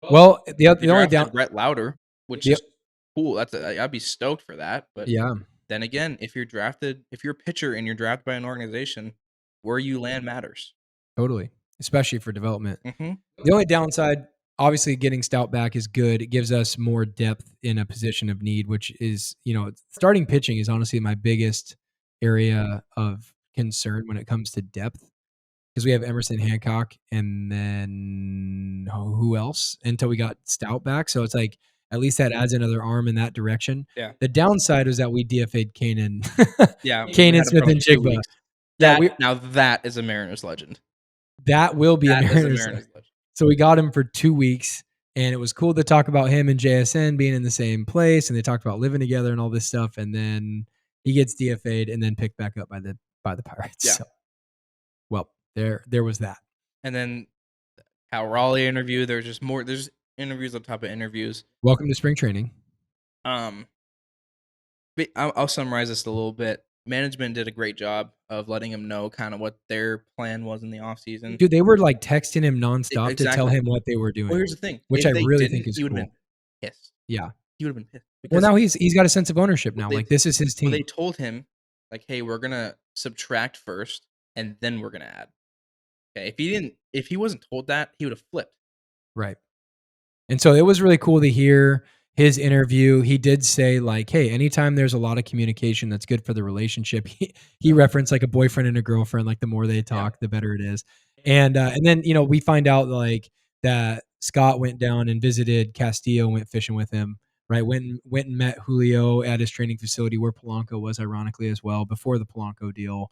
Well, If you the only drafted down, Brett Lauder, which the, is cool. I'd be stoked for that. But yeah, then again, if you're a pitcher and you're drafted by an organization, where you land matters. totally, especially for development. Hmm. The only downside, obviously, getting Stout back is good. It gives us more depth in a position of need, which is, starting pitching is honestly my biggest area of concern when it comes to depth because we have Emerson Hancock and then who else until we got Stout back. So it's like at least that adds another arm in that direction. Yeah. The downside was that we DFA'd Kanan, Yeah. We Kanan had him Smith for and like 2 Jigba. weeks. Yeah, Now that is a Mariners legend. that will be a That is a Mariners. Mariners legend. So we got him for 2 weeks, and it was cool to talk about him and JSN being in the same place, and they talked about living together and all this stuff. And then he gets DFA'd and then picked back up by the Pirates. Yeah. So, well, there was that. And then Cal Raleigh interview. There's just more. There's interviews on top of interviews. Welcome to spring training. But I'll summarize this a little bit. Management did a great job of letting him know kind of what their plan was in the offseason. Dude, they were like texting him nonstop to tell Exactly. him what they were doing. Well, here's the thing. Which If I they really didn't, think is he would have cool. been pissed. Yeah. He would have been pissed. Well, now he's got a sense of ownership now. They- Like this is his team. Well, they told him, like, hey, we're gonna subtract first, and then we're gonna add. Okay. If he wasn't told that, he would have flipped. Right. And so it was really cool to hear his interview. He did say like, hey, anytime there's a lot of communication, that's good for the relationship. He referenced like a boyfriend and a girlfriend, like the more they talk, the better it is. And then, we find out like that Scott went down and visited Castillo, went fishing with him, right? Went and met Julio at his training facility where Polanco was ironically as well before the Polanco deal.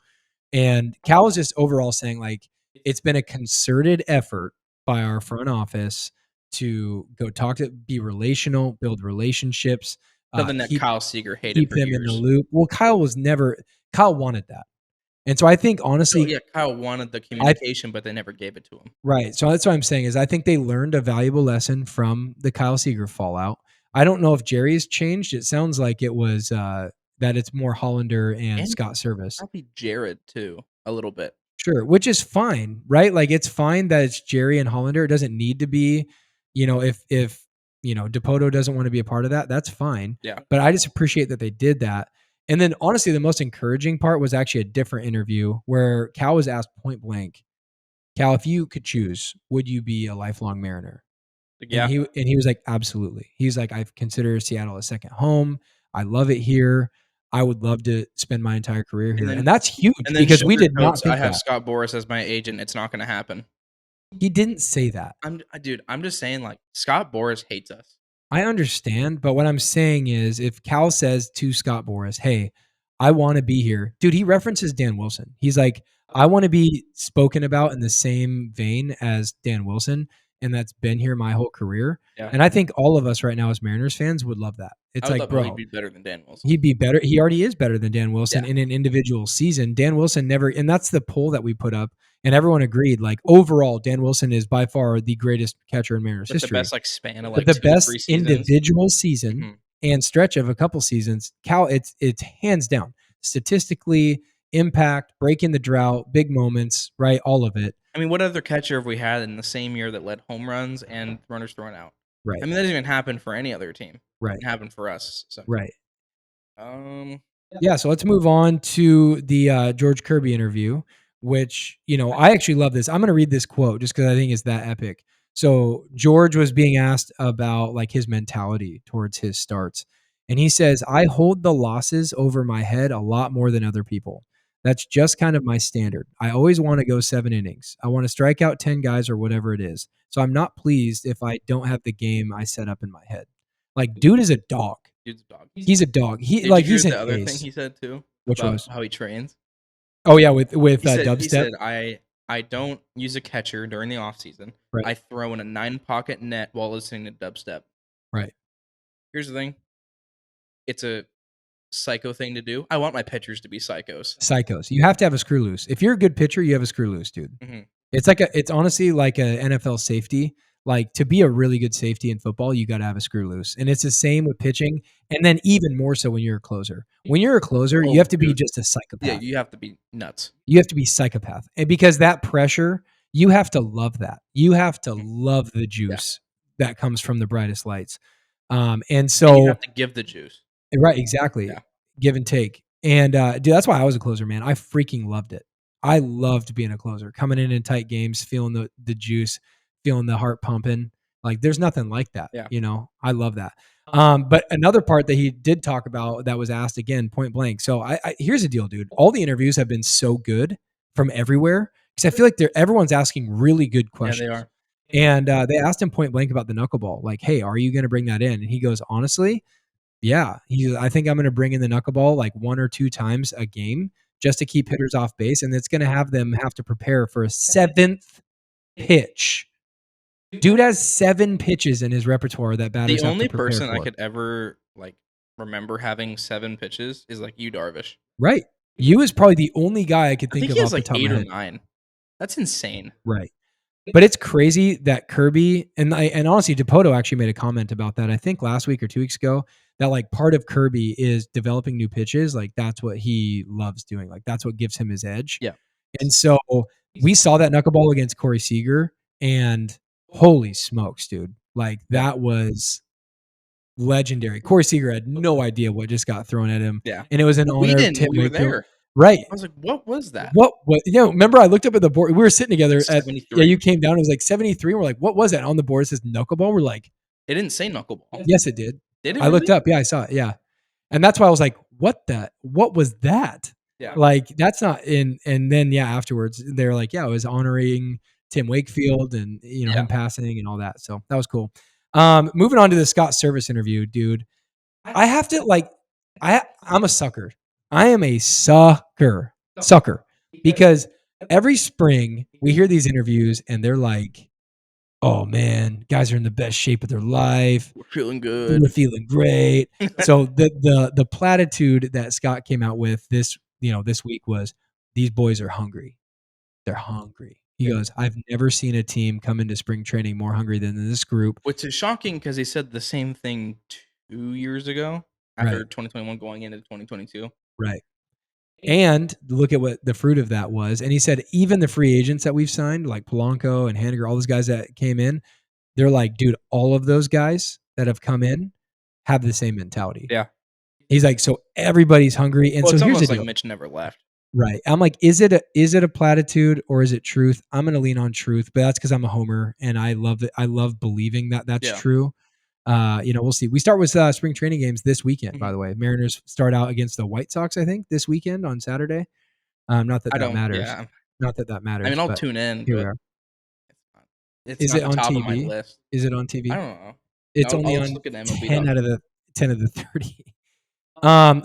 And Cal was just overall saying like, it's been a concerted effort by our front office to go be relational, build relationships, Something that Kyle Seager hated keep for them years. in the loop. Well, Kyle wanted that. And so I think honestly, yeah, Kyle wanted the communication, but they never gave it to him. Right. So that's what I'm saying is I think they learned a valuable lesson from the Kyle Seager fallout. I don't know if Jerry's changed. It sounds like it was that it's more Hollander and Scott Service. Probably Jared too, a little bit. Sure, which is fine, right? Like it's fine that it's Jerry and Hollander. It doesn't need to be, if DePoto doesn't want to be a part of that, that's fine. Yeah. But I just appreciate that they did that. And then honestly, the most encouraging part was actually a different interview where Cal was asked point blank, Cal, if you could choose, would you be a lifelong Mariner? Yeah. And he was like, absolutely. He's like, I've considered Seattle a second home. I love it here. I would love to spend my entire career here. And that's huge because we did not think I have that. Scott Boras as my agent. It's not going to happen. He didn't say that. I'm just saying like Scott Boras hates us. I understand. But what I'm saying is if Cal says to Scott Boras, hey, I want to be here. Dude, he references Dan Wilson. He's like, I want to be spoken about in the same vein as Dan Wilson. And that's been here my whole career. Yeah. And I think all of us right now as Mariners fans would love that. It's like, bro, he'd be better than Dan Wilson. He'd be better. He already is better than Dan Wilson in an individual season. Dan Wilson never, and that's the poll that we put up, and everyone agreed. Like overall, Dan Wilson is by far the greatest catcher in Mariners history. The best like span of like the best individual season and stretch of a couple seasons. Cal, it's hands down statistically, impact, breaking the drought, big moments, right? All of it. I mean, what other catcher have we had in the same year that led home runs and runners thrown out? Right. I mean, that doesn't even happen for any other team. Right. It happened for us. So. Right. Yeah. So let's move on to the George Kirby interview, which, I actually love this. I'm going to read this quote just because I think it's that epic. So George was being asked about like his mentality towards his starts. And he says, I hold the losses over my head a lot more than other people. That's just kind of my standard. I always want to go 7 innings. I want to strike out 10 guys or whatever it is. So I'm not pleased if I don't have the game I set up in my head. Like, dude is a dog. Dude's a dog. He's a dog. He's the other thing he said too. Which about was how he trains. Oh yeah, with he said, dubstep. He said, I I don't use a catcher during the offseason. Right. I throw in a 9-pocket net while listening to dubstep. Right. Here's the thing. It's a psycho thing to do. I want my pitchers to be psychos. Psychos. You have to have a screw loose. If you're a good pitcher, you have a screw loose, dude. Mhm. It's honestly like a NFL safety. Like to be a really good safety in football, you got to have a screw loose. And it's the same with pitching. And then even more so when you're a closer. When you're a closer, you Oh, have to be dude. just a Yeah, psychopath. you have to be nuts. You have to be psychopath. And because that pressure, you have to love that. You have to love the juice that comes from the brightest lights. And And you so have to give the juice. right, exactly. Yeah. Give and take. And dude, that's why I was a closer, man. I freaking loved it. I loved being a closer, coming in tight games, feeling the juice, feeling the heart pumping. Like there's nothing like that. Yeah. You know, I love that. But another part that he did talk about that was asked again, point blank. So I here's the deal, dude. All the interviews have been so good from everywhere because I feel like everyone's asking really good Yeah, questions. they are. And they asked him point blank about the knuckleball. Like, hey, are you going to bring that in? And he goes, honestly, yeah. I think I'm going to bring in the knuckleball like 1 or 2 times a game just to keep hitters off base, and it's going to have them have to prepare for a 7th pitch. Dude has 7 pitches in his repertoire that batters The have to only prepare person I for. could ever remember having 7 pitches is you, Darvish. Right. You is probably the only guy I could I think think of he off has the top of 8 my or head. 9. That's insane. Right. But it's crazy that Kirby and honestly, Dipoto actually made a comment about that. I think last week or 2 weeks ago that like part of Kirby is developing new pitches. Like that's what he loves doing. Like that's what gives him his edge. Yeah. And so we saw that knuckleball against Corey Seager, and holy smokes, dude! Like that was legendary. Corey Seager had no idea what just got thrown at him. Yeah. And it was in We honor of didn't. Tim We were Wakefield. there. Right. I was like, what was that? What remember I looked up at the board. We were sitting together at 73. you came down, it was like 73. And we're like, what was that? On the board it says knuckleball. We're like, It didn't say knuckleball. yes, it did. Did it I looked really? up. Yeah, I saw it. Yeah. And that's why I was like, what was that? Yeah. Like that's not in. And then yeah, afterwards they're like, yeah, it was honoring Tim Wakefield and him passing and all that. So that was cool. Moving on to the Scott Service interview, dude. I have to I'm a sucker. I am a sucker because every spring we hear these interviews and they're like, oh man, guys are in the best shape of their life. We're feeling good. We're feeling great. So the platitude that Scott came out with this week was these boys are hungry. They're hungry. He goes, I've never seen a team come into spring training more hungry than this group. Which is shocking because he said the same thing 2 years ago after 2021 going into 2022. Right. And look at what the fruit of that was. And he said, even the free agents that we've signed, like Polanco and Haniger, all those guys that came in, they're like, dude, all of those guys that have come in have the same mentality. Yeah. He's like, so everybody's hungry. And Well, so it's here's the almost deal. like Mitch never left. Right. I'm like, is it a platitude or is it truth? I'm going to lean on truth, but that's because I'm a homer and I love it. I love believing that that's true. We'll see. We start with spring training games this weekend, by the way. Mariners start out against the White Sox, I think, this weekend on Saturday. Not that that matters. Yeah. Not that that matters. I mean, I'll but tune in, here we but are. it's Is not it the on top of my TV? list. Is it on TV? I don't know. It's I'll only just on look at ten MLB. out of the 30.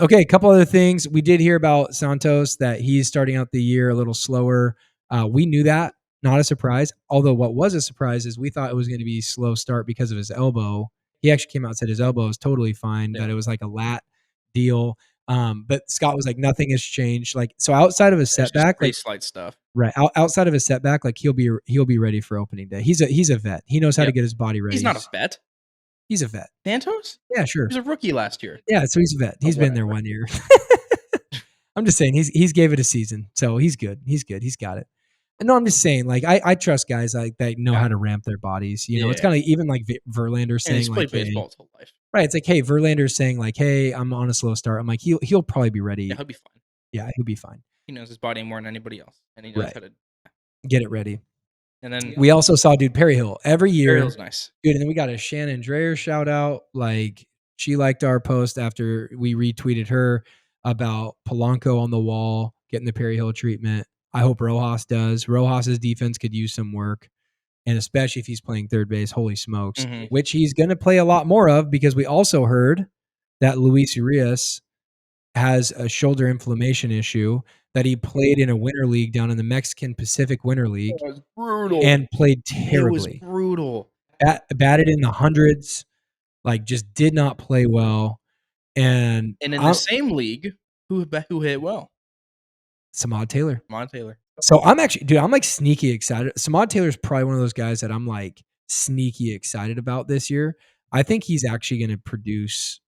Okay, a couple other things. We did hear about Santos that he's starting out the year a little slower. We knew that, not a surprise. Although what was a surprise is we thought it was going to be a slow start because of his elbow. He actually came out and said his elbow is totally fine, that it was like a lat deal. But Scott was like, nothing has changed. Like, so outside of a setback, pretty slight stuff. Right. Outside of a setback, like he'll be ready for opening day. He's a vet. He knows how to get his body ready. He's not a vet. He's a vet. Santos? Yeah, sure. He was a rookie last year. Yeah, so he's a vet. He's been there 1 year. I'm just saying he's gave it a season, so he's good. He's good. He's got it. No, I'm just saying, like I trust guys like that know how to ramp their bodies. It's kind of even like Verlander saying, he's like, played baseball his whole life. Right. It's like, hey, Verlander's saying like, hey, I'm on a slow start. I'm like, he'll probably be ready. Yeah, he'll be fine. Yeah, he'll be fine. He knows his body more than anybody else, and he knows how to get it ready. And then we also saw dude Perry Hill every year. Perry Hill's nice. Dude, and then we got a Shannon Dreyer shout out. Like she liked our post after we retweeted her about Polanco on the wall getting the Perry Hill treatment. I hope Rojas does. Rojas's defense could use some work, and especially if he's playing third base. Holy smokes, which he's going to play a lot more of because we also heard that Luis Urias has a shoulder inflammation issue that he played in a winter league down in the Mexican Pacific Winter League was brutal. and played It was terribly. brutal. Batted in the hundreds, like, just did not play well, and And in the same league, who hit well? Samad Taylor. Mon Taylor. So I'm actually dude, I'm, like, sneaky excited. Samad Taylor's probably one of those guys that I'm, like, sneaky excited about this year. I think he's actually gonna produce,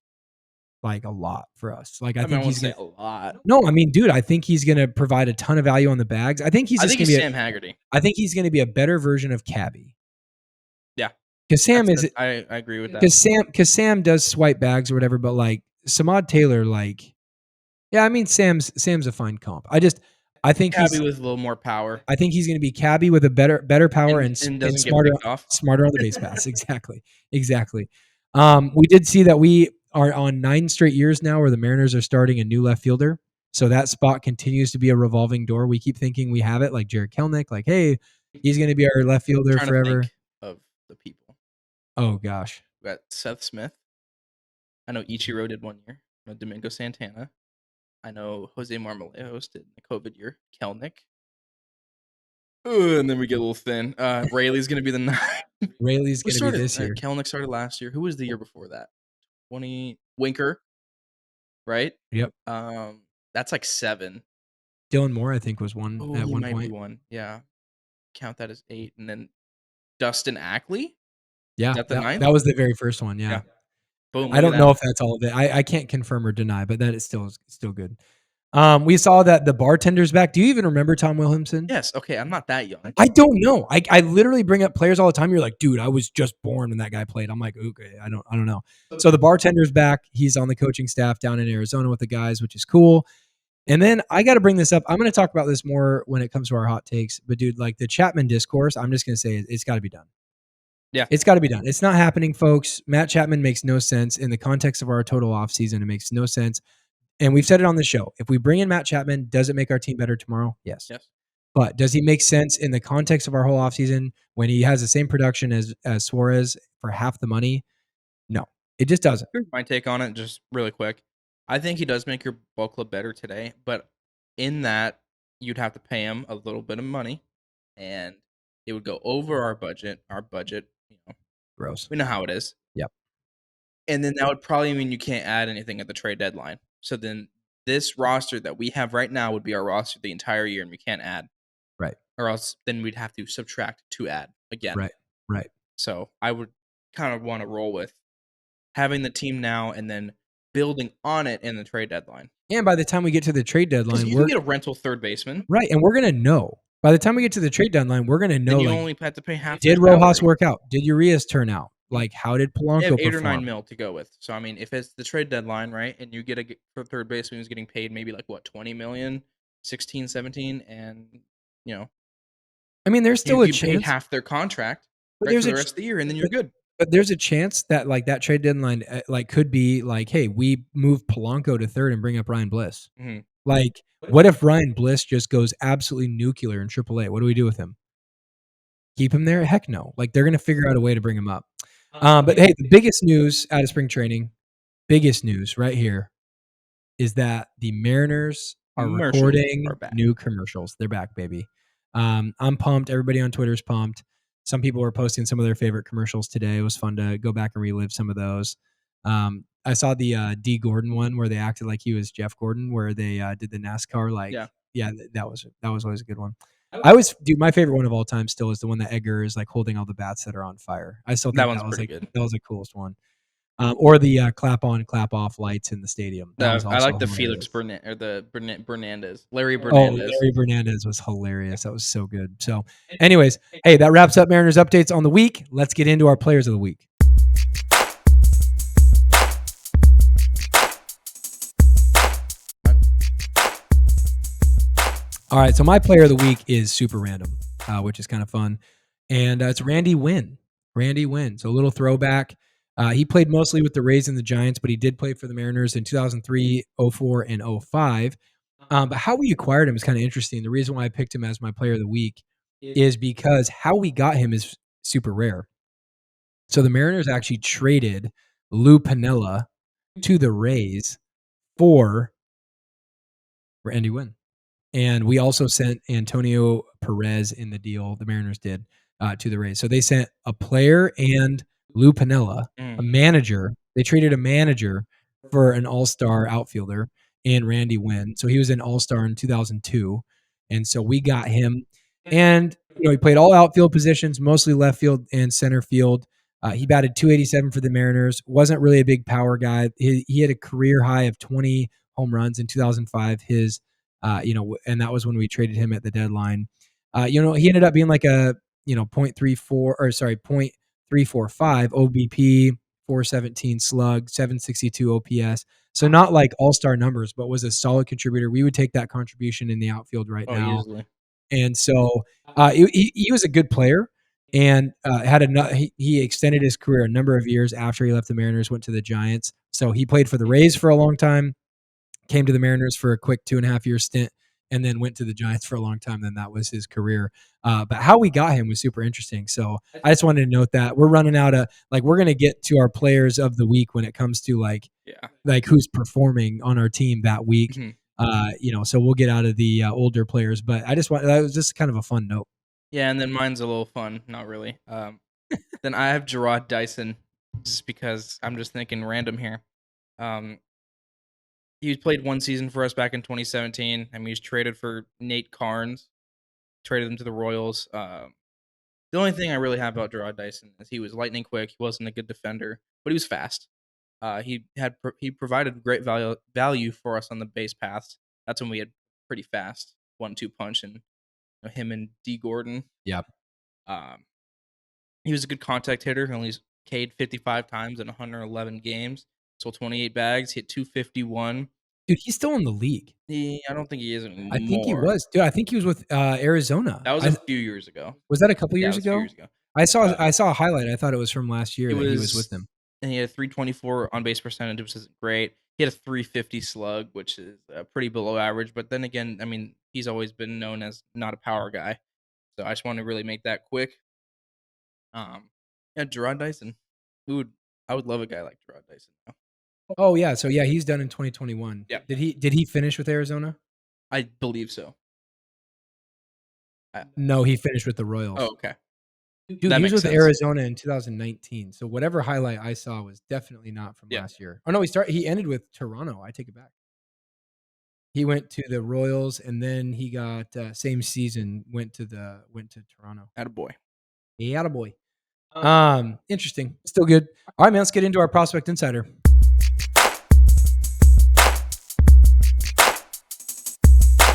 like, a lot for us. Like, I I mean, I think wouldn't he's say gonna a lot. No, I mean, dude, I think he's gonna provide a ton of value on the bags. I think he's I just think gonna he's be Sam Haggerty. I think he's gonna be a better version of Cabby. Yeah. Because Sam That's is I agree with that. because Sam does swipe bags or whatever, but, like, Samad Taylor, like yeah, I mean, Sam's a fine comp. I think Cabby with a little more power he's gonna be Cabby with a better power and doesn't get smarter picked off. on the base pass. Exactly. Exactly. We did see that we are on 9 straight years now where the Mariners are starting a new left fielder. So that spot continues to be a revolving door. We keep thinking we have it, like Jared Kelenic, like, hey, he's gonna be our left fielder Trying to forever. think of the people. Oh gosh. We got Seth Smith. I know Ichiro did 1 year. I know Domingo Santana. I know Jose Marmolejos did the COVID year. Kelnick. And then we get a little thin. Rayleigh's gonna be the 9. Rayleigh's Who gonna be started? this year. Kelnick started last year. Who was the year before that? 20 Winker, right? Yep. That's like 7. Dylan Moore, I think, was one Oh, at he one might be point. 1. Yeah. Count that as 8. And then Dustin Ackley? Yeah, Is that the 9th? that was the very first one. Yeah. Yeah. Boom. I Look at don't that. know if that's all of it. I can't confirm or deny, but that is still good. We saw that the bartender's back. Do you even remember Tom Williamson? Yes. Okay. I'm not that young. I don't know. I literally bring up players all the time. You're like, dude, I was just born when that guy played. I'm like, okay, I don't know. So the bartender's back. He's on the coaching staff down in Arizona with the guys, which is cool. And then I got to bring this up. I'm going to talk about this more when it comes to our hot takes. But dude, like the Chapman discourse, I'm just going to say it's got to be done. Yeah. It's got to be done. It's not happening, folks. Matt Chapman makes no sense in the context of our total offseason. It makes no sense. And we've said it on the show. If we bring in Matt Chapman, does it make our team better tomorrow? Yes. Yes. But does he make sense in the context of our whole offseason when he has the same production as Suarez for half the money? No, it just doesn't. Here's my take on it, just really quick. I think he does make your ball club better today, but in that you'd have to pay him a little bit of money, and it would go over our budget. Our budget, Gross. we know how it is. Yep. And then that would probably mean you can't add anything at the trade deadline. So then this roster that we have right now would be our roster the entire year, and we can't add. Right. Or else then we'd have to subtract to add again. Right. So I would kind of want to roll with having the team now and then building on it in the trade deadline. And by the time we get to the trade deadline, You can get a rental third baseman. Right, and we're gonna know. By the time we get to the trade deadline, we're gonna know. Then you like, only have to pay half. did Rojas work out? Did Urias turn out? Like, how did They Polanco have 8 perform? or 9 mil to go with. So I mean, if it's the trade deadline, right, and you get for third baseman who's getting paid maybe like what 20 million, 16, 17, and I mean, there's still a you pay chance. half their contract But right, there's for a the rest of the year, and then you're good. But there's a chance that like that trade deadline like could be like, hey, we move Polanco to third and bring up Ryan Bliss. Mhm. Like, what if Ryan Bliss just goes absolutely nuclear in AAA? What do we do with him? Keep him there? Heck no. Like they're gonna figure out a way to bring him up. But hey, the biggest news out of spring training, biggest news right here, is that the Mariners are Commercials recording are back. new commercials. They're back, baby. I'm pumped. Everybody on Twitter's pumped. Some people were posting some of their favorite commercials today. It was fun to go back and relive some of those. I saw the D Gordon one where they acted like he was Jeff Gordon, where they did the NASCAR. Like, yeah, that was always a good one. I always do. My favorite one of all time still is the one that Edgar is like holding all the bats that are on fire. I still think That one's was pretty like good. that was the coolest one. Or the clap on, clap off lights in the stadium. That was also I like the hilarious. Felix Burnett or the Bernandez. Larry Oh, Bernandez. Larry Bernandez was hilarious. That was so good. So, anyways, hey, that wraps up Mariners updates on the week. Let's get into our players of the week. All right, so my player of the week is super random, which is kind of fun, and it's Randy Winn. Randy Winn. So a little throwback. He played mostly with the Rays and the Giants, but he did play for the Mariners in 2003, 04, and 05. But how we acquired him is kind of interesting. The reason why I picked him as my player of the week is because how we got him is super rare. So the Mariners actually traded Lou Piniella to the Rays for Randy Winn. And we also sent Antonio Perez in the deal, the Mariners did, to the Rays. So they sent a player and Lou Piniella, a Mm. manager. They traded a manager for an all-star outfielder and Randy Wynn. So he was an all-star in 2002. And so we got him. And, he played all outfield positions, mostly left field and center field. He batted 287 for the Mariners. Wasn't really a big power guy. He had a career high of 20 home runs in 2005. And that was when we traded him at the deadline. He ended up being like a, 0.34 or sorry, 0.345 OBP, 417 slug, 762 OPS. So not like all-star numbers, but was a solid contributor. We would take that contribution in the outfield right Oh, now. easily. And so he was a good player and he extended his career a number of years after he left the Mariners, went to the Giants. So he played for the Rays for a long time, came to the Mariners for a quick 2.5-year stint, and then went to the Giants for a long time. Then that was his career. But how we got him was super interesting. So I just wanted to note that we're running out of we're going to get to our players of the week when it comes to Yeah. who's performing on our team that week. Mhm. So we'll get out of the older players. But that was just kind of a fun note. Yeah, and then mine's a little fun, not really. Then I have Gerard Dyson, just because I'm just thinking random here. Um, he played one season for us back in 2017. I mean, he was traded for Nate Carnes, traded him to the Royals. The only thing I really have about Gerard Dyson is he was lightning quick. He wasn't a good defender, but he was fast. He provided great value for us on the base paths. That's when we had pretty fast 1-2 punch, and him and D Gordon. Yeah. Um, he was a good contact hitter. He only K'd 55 times in 111 games. Sold 28 bags. Hit 251. Dude, he's still in the league. I don't think he is I think he anymore. was. Dude, I think he was with Arizona. That was a few years ago. Was that a couple Yeah, it years was a few ago? years ago. I saw a highlight. I thought it was from last year It that he was with them. and he had a 324 on base percentage, which isn't great. He had a 350 slug, which is pretty below average. But then again, I mean, he's always been known as not a power guy. So I just want to really make that quick. Yeah, Gerard Dyson. I would love a guy like Gerard Dyson now. Oh yeah, so yeah, he's done in 2021. Yeah. Did he finish with Arizona? I believe so. No, he finished with the Royals. Oh, okay. Dude, That he was makes with sense. Arizona in 2019. So whatever highlight I saw was definitely not from Yeah. last year. Oh no, he ended with Toronto. I take it back. He went to the Royals and then he got same season went to Toronto. Attaboy. Yeah, boy. Interesting. Still good. All right, man, let's get into our prospect insider.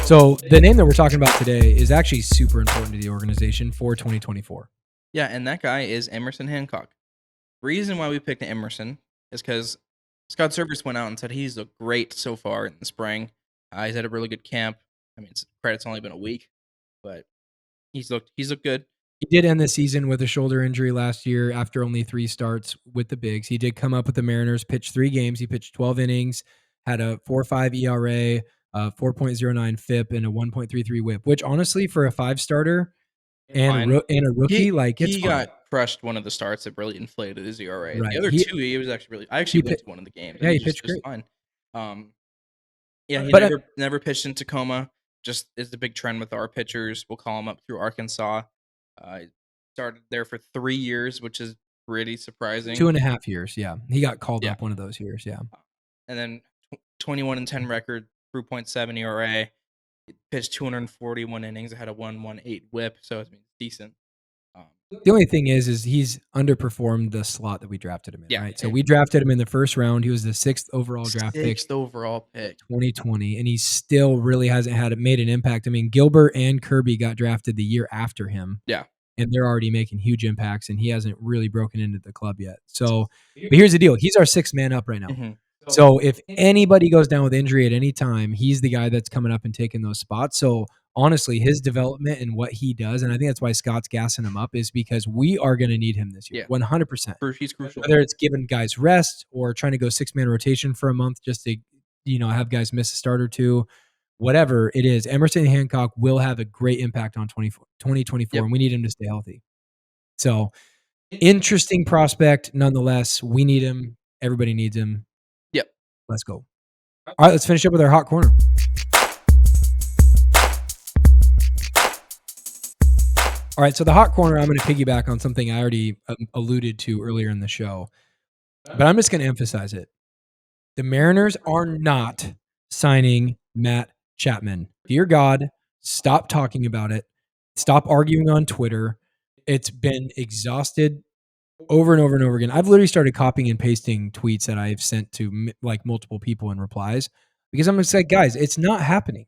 So the name that we're talking about today is actually super important to the organization for 2024. Yeah, and that guy is Emerson Hancock. Reason why we picked Emerson is because Scott Service went out and said he's looked great so far in the spring. He's had a really good camp. I mean, credit's only been a week, but he's looked good. He did end the season with a shoulder injury last year after only 3 starts with the Bigs. He did come up with the Mariners, pitched 3 games. He pitched 12 innings, had a 4.5 ERA, 4.09 FIP, and a 1.33 WHIP. Which honestly, for a 5-starter and a rookie, it's he fine. got crushed one of the starts that really inflated his ERA. Right. The other 2, he was actually really. I actually went to one of the games. Yeah, he pitched pitched great. fine. Yeah, he But never pitched in Tacoma. Just is the big trend with our pitchers. We'll call him up through Arkansas. He started there for 3 years, which is pretty surprising. 2.5 years. Yeah, he got called Yeah. up one of those years. Yeah, And then 21-10 record, 3.7 ERA. He pitched 241 innings. It had a 1.18 WHIP, so it's decent. The only thing is he's underperformed the slot that we drafted him in. Yeah, Right. So we drafted him in the first round. He was the 6th overall draft pick. 6th overall pick. 2020, and he still really hasn't made an impact. I mean, Gilbert and Kirby got drafted the year after him. Yeah. And they're already making huge impacts, and he hasn't really broken into the club yet. So, but here's the deal. He's our 6th man up right now. Mm-hmm. So if anybody goes down with injury at any time, he's the guy that's coming up and taking those spots. So honestly, his development and what he does, and I think that's why Scott's gassing him up, is because we are going to need him this year, 100%. He's crucial. Whether it's giving guys rest or trying to go 6-man rotation for a month just to, have guys miss a start or two, whatever it is, Emerson Hancock will have a great impact on 2024, and we need him to stay healthy. So interesting prospect nonetheless. We need him. Everybody needs him. Let's go. All right, let's finish up with our hot corner. All right, so the hot corner, I'm going to piggyback on something I already alluded to earlier in the show, but I'm just going to emphasize it. The Mariners are not signing Matt Chapman. Dear God, stop talking about it. Stop arguing on Twitter. It's been exhausted over and over and over again. I've literally started copying and pasting tweets that I've sent to like multiple people in replies because I'm just like, guys, it's not happening.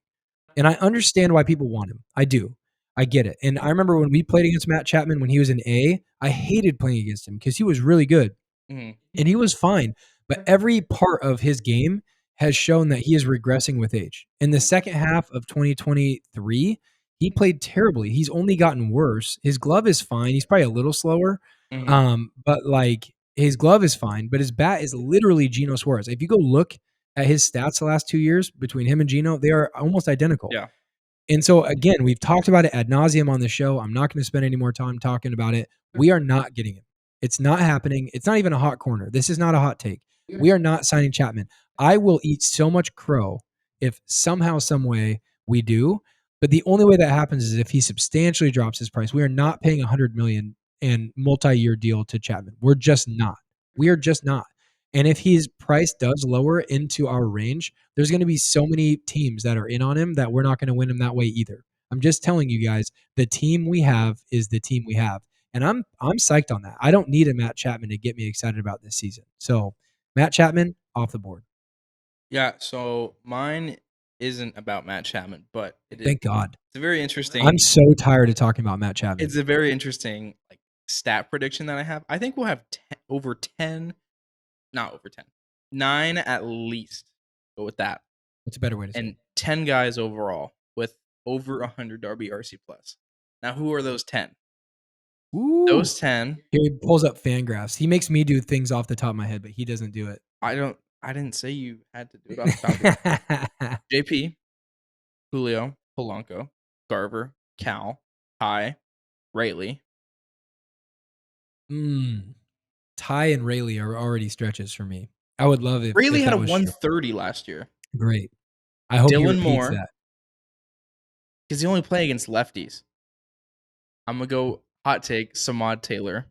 And I understand why people want him. I do. I get it. And I remember when we played against Matt Chapman when he was in A, I hated playing against him because he was really good Mhm. and he was fine. But every part of his game has shown that he is regressing with age. In the second half of 2023, he played terribly. He's only gotten worse. His glove is fine. He's probably a little slower, Mhm. but like his glove is fine. But his bat is literally Geno Suarez. If you go look at his stats the last 2 years between him and Geno, they are almost identical. Yeah. And so again, we've talked about it ad nauseum on the show. I'm not going to spend any more time talking about it. We are not getting him. It's not happening. It's not even a hot corner. This is not a hot take. We are not signing Chapman. I will eat so much crow if somehow, some way we do. But the only way that happens is if he substantially drops his price. We are not paying $100 million and multi-year deal to Chapman. We're just not. We are just not. And if his price does lower into our range, there's going to be so many teams that are in on him that we're not going to win him that way either. I'm just telling you guys, the team we have is the team we have. And I'm psyched on that. I don't need a Matt Chapman to get me excited about this season. So Matt Chapman off the board. Yeah. So mine isn't about Matt Chapman, but it is. Thank God. It's a very interesting. I'm so tired of talking about Matt Chapman. It's a very interesting like stat prediction that I have. I think we'll have over 10, not over 10, 9 at least. Go with that. What's a better way to say And it? 10 guys overall with over 100 RBRC plus. Now, who are those 10? Ooh. Those 10. Here he pulls up fan graphs. He makes me do things off the top of my head, but he doesn't do it. I didn't say you had to do it off the top of your head. JP, Julio, Polanco, Garver, Cal, Ty, Rayleigh. Ty and Rayleigh are already stretches for me. I would love if Rayleigh had that a was 130 last year. great. I hope he Dylan repeats Moore, that. because he only play against lefties. I'm gonna go hot take Samad Taylor.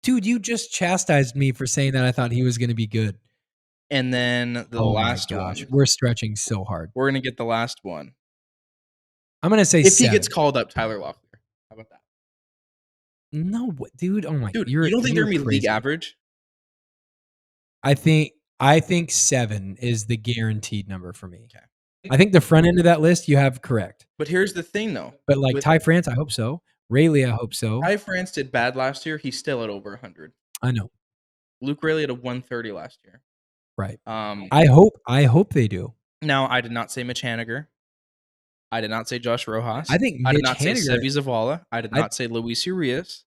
Dude, you just chastised me for saying that I thought he was going to be good. And then the Oh my last gosh, one. we're stretching so hard. We're gonna get the last one. I'm going to say If 7. he gets called up, Tyler Locklear. How about that? No, dude. Oh my, Dude, you're you don't think they're you're gonna be league crazy. average? I think 7 is the guaranteed number for me. Okay. I think the front end of that list you have correct. But here's the thing, though. But like With Ty France, I hope so. Rayleigh, I hope so. Ty France did bad last year. He's still at over 100. I know. Luke Rayleigh had a 130 last year. Right. I hope they do. Now, I did not say Mitch Haniger. I did not say Josh Rojas. I think I did Mitch not say Haniger. Sebi Zavala. I did not say Luis Urias.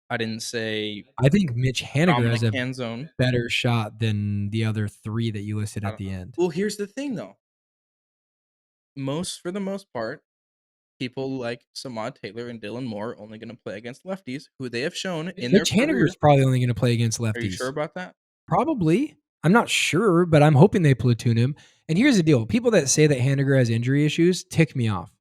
I didn't say I think Mitch Haniger has Dominic a Canzone. better shot than the other 3 that you listed at the end. Well, here's the thing, though. For the most part, people like Samad Taylor and Dylan Moore are only going to play against lefties, who they have shown in their Mitch career. Haniger is probably only going to play against lefties. Are you sure about that? Probably. I'm not sure, but I'm hoping they platoon him. And here's the deal. People that say that Haniger has injury issues tick me off.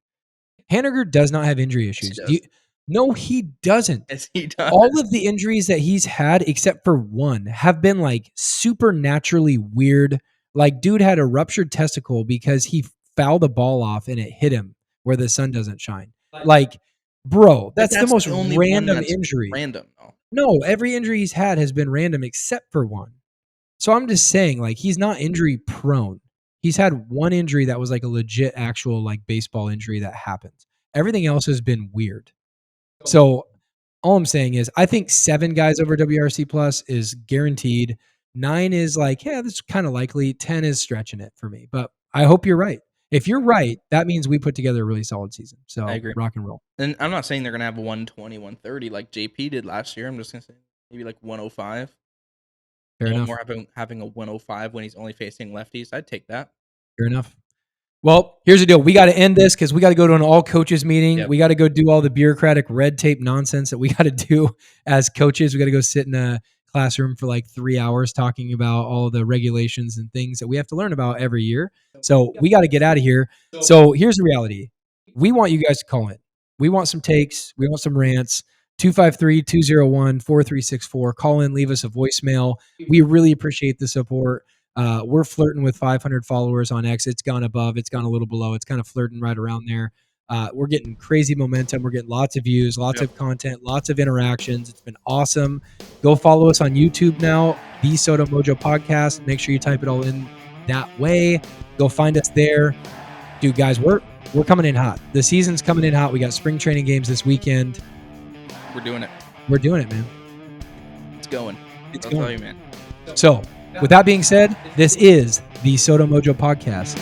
Haniger does not have injury issues. Yes, he does. No, he doesn't. Yes, he does. All of the injuries that he's had, except for one, have been like supernaturally weird. Like, dude had a ruptured testicle because he fouled the ball off and it hit him where the sun doesn't shine. Like, bro, that's the most only random one that's injury. Random, though. No, every injury he's had has been random except for one. So I'm just saying, like, he's not injury prone. He's had one injury that was like a legit actual like baseball injury that happens. Everything else has been weird. So all I'm saying is I think 7 guys over WRC plus is guaranteed. 9 is like, yeah, that's kind of likely. 10 is stretching it for me. But I hope you're right. If you're right, that means we put together a really solid season. So I agree. rock and roll. And I'm not saying they're going to have a 120, 130 like JP did last year. I'm just going to say maybe like 105. Fair enough. More having a 105 when he's only facing lefties. I'd take that. Fair enough. Well, here's the deal. We got to end this because we got to go to an all coaches meeting. Yep. We got to go do all the bureaucratic red tape nonsense that we got to do as coaches. We got to go sit in a classroom for like 3 hours talking about all the regulations and things that we have to learn about every year. So we got to get out of here. So here's the reality. We want you guys to call in. We want some takes. We want some rants. 253-201-4364. Call in, leave us a voicemail. We really appreciate the support. We're flirting with 500 followers on X. It's gone above. It's gone a little below. It's kind of flirting right around there. We're getting crazy momentum. We're getting lots of views, lots of content, lots of interactions. It's been awesome. Go follow us on YouTube now, The Soto Mojo Podcast. Make sure you type it all in that way. Go find us there. Dude, guys, we're coming in hot. The season's coming in hot. We got spring training games this weekend. We're doing it. We're doing it, man. It's going. It's I'll going. tell you, man. So, with that being said, this is the Soto Mojo Podcast.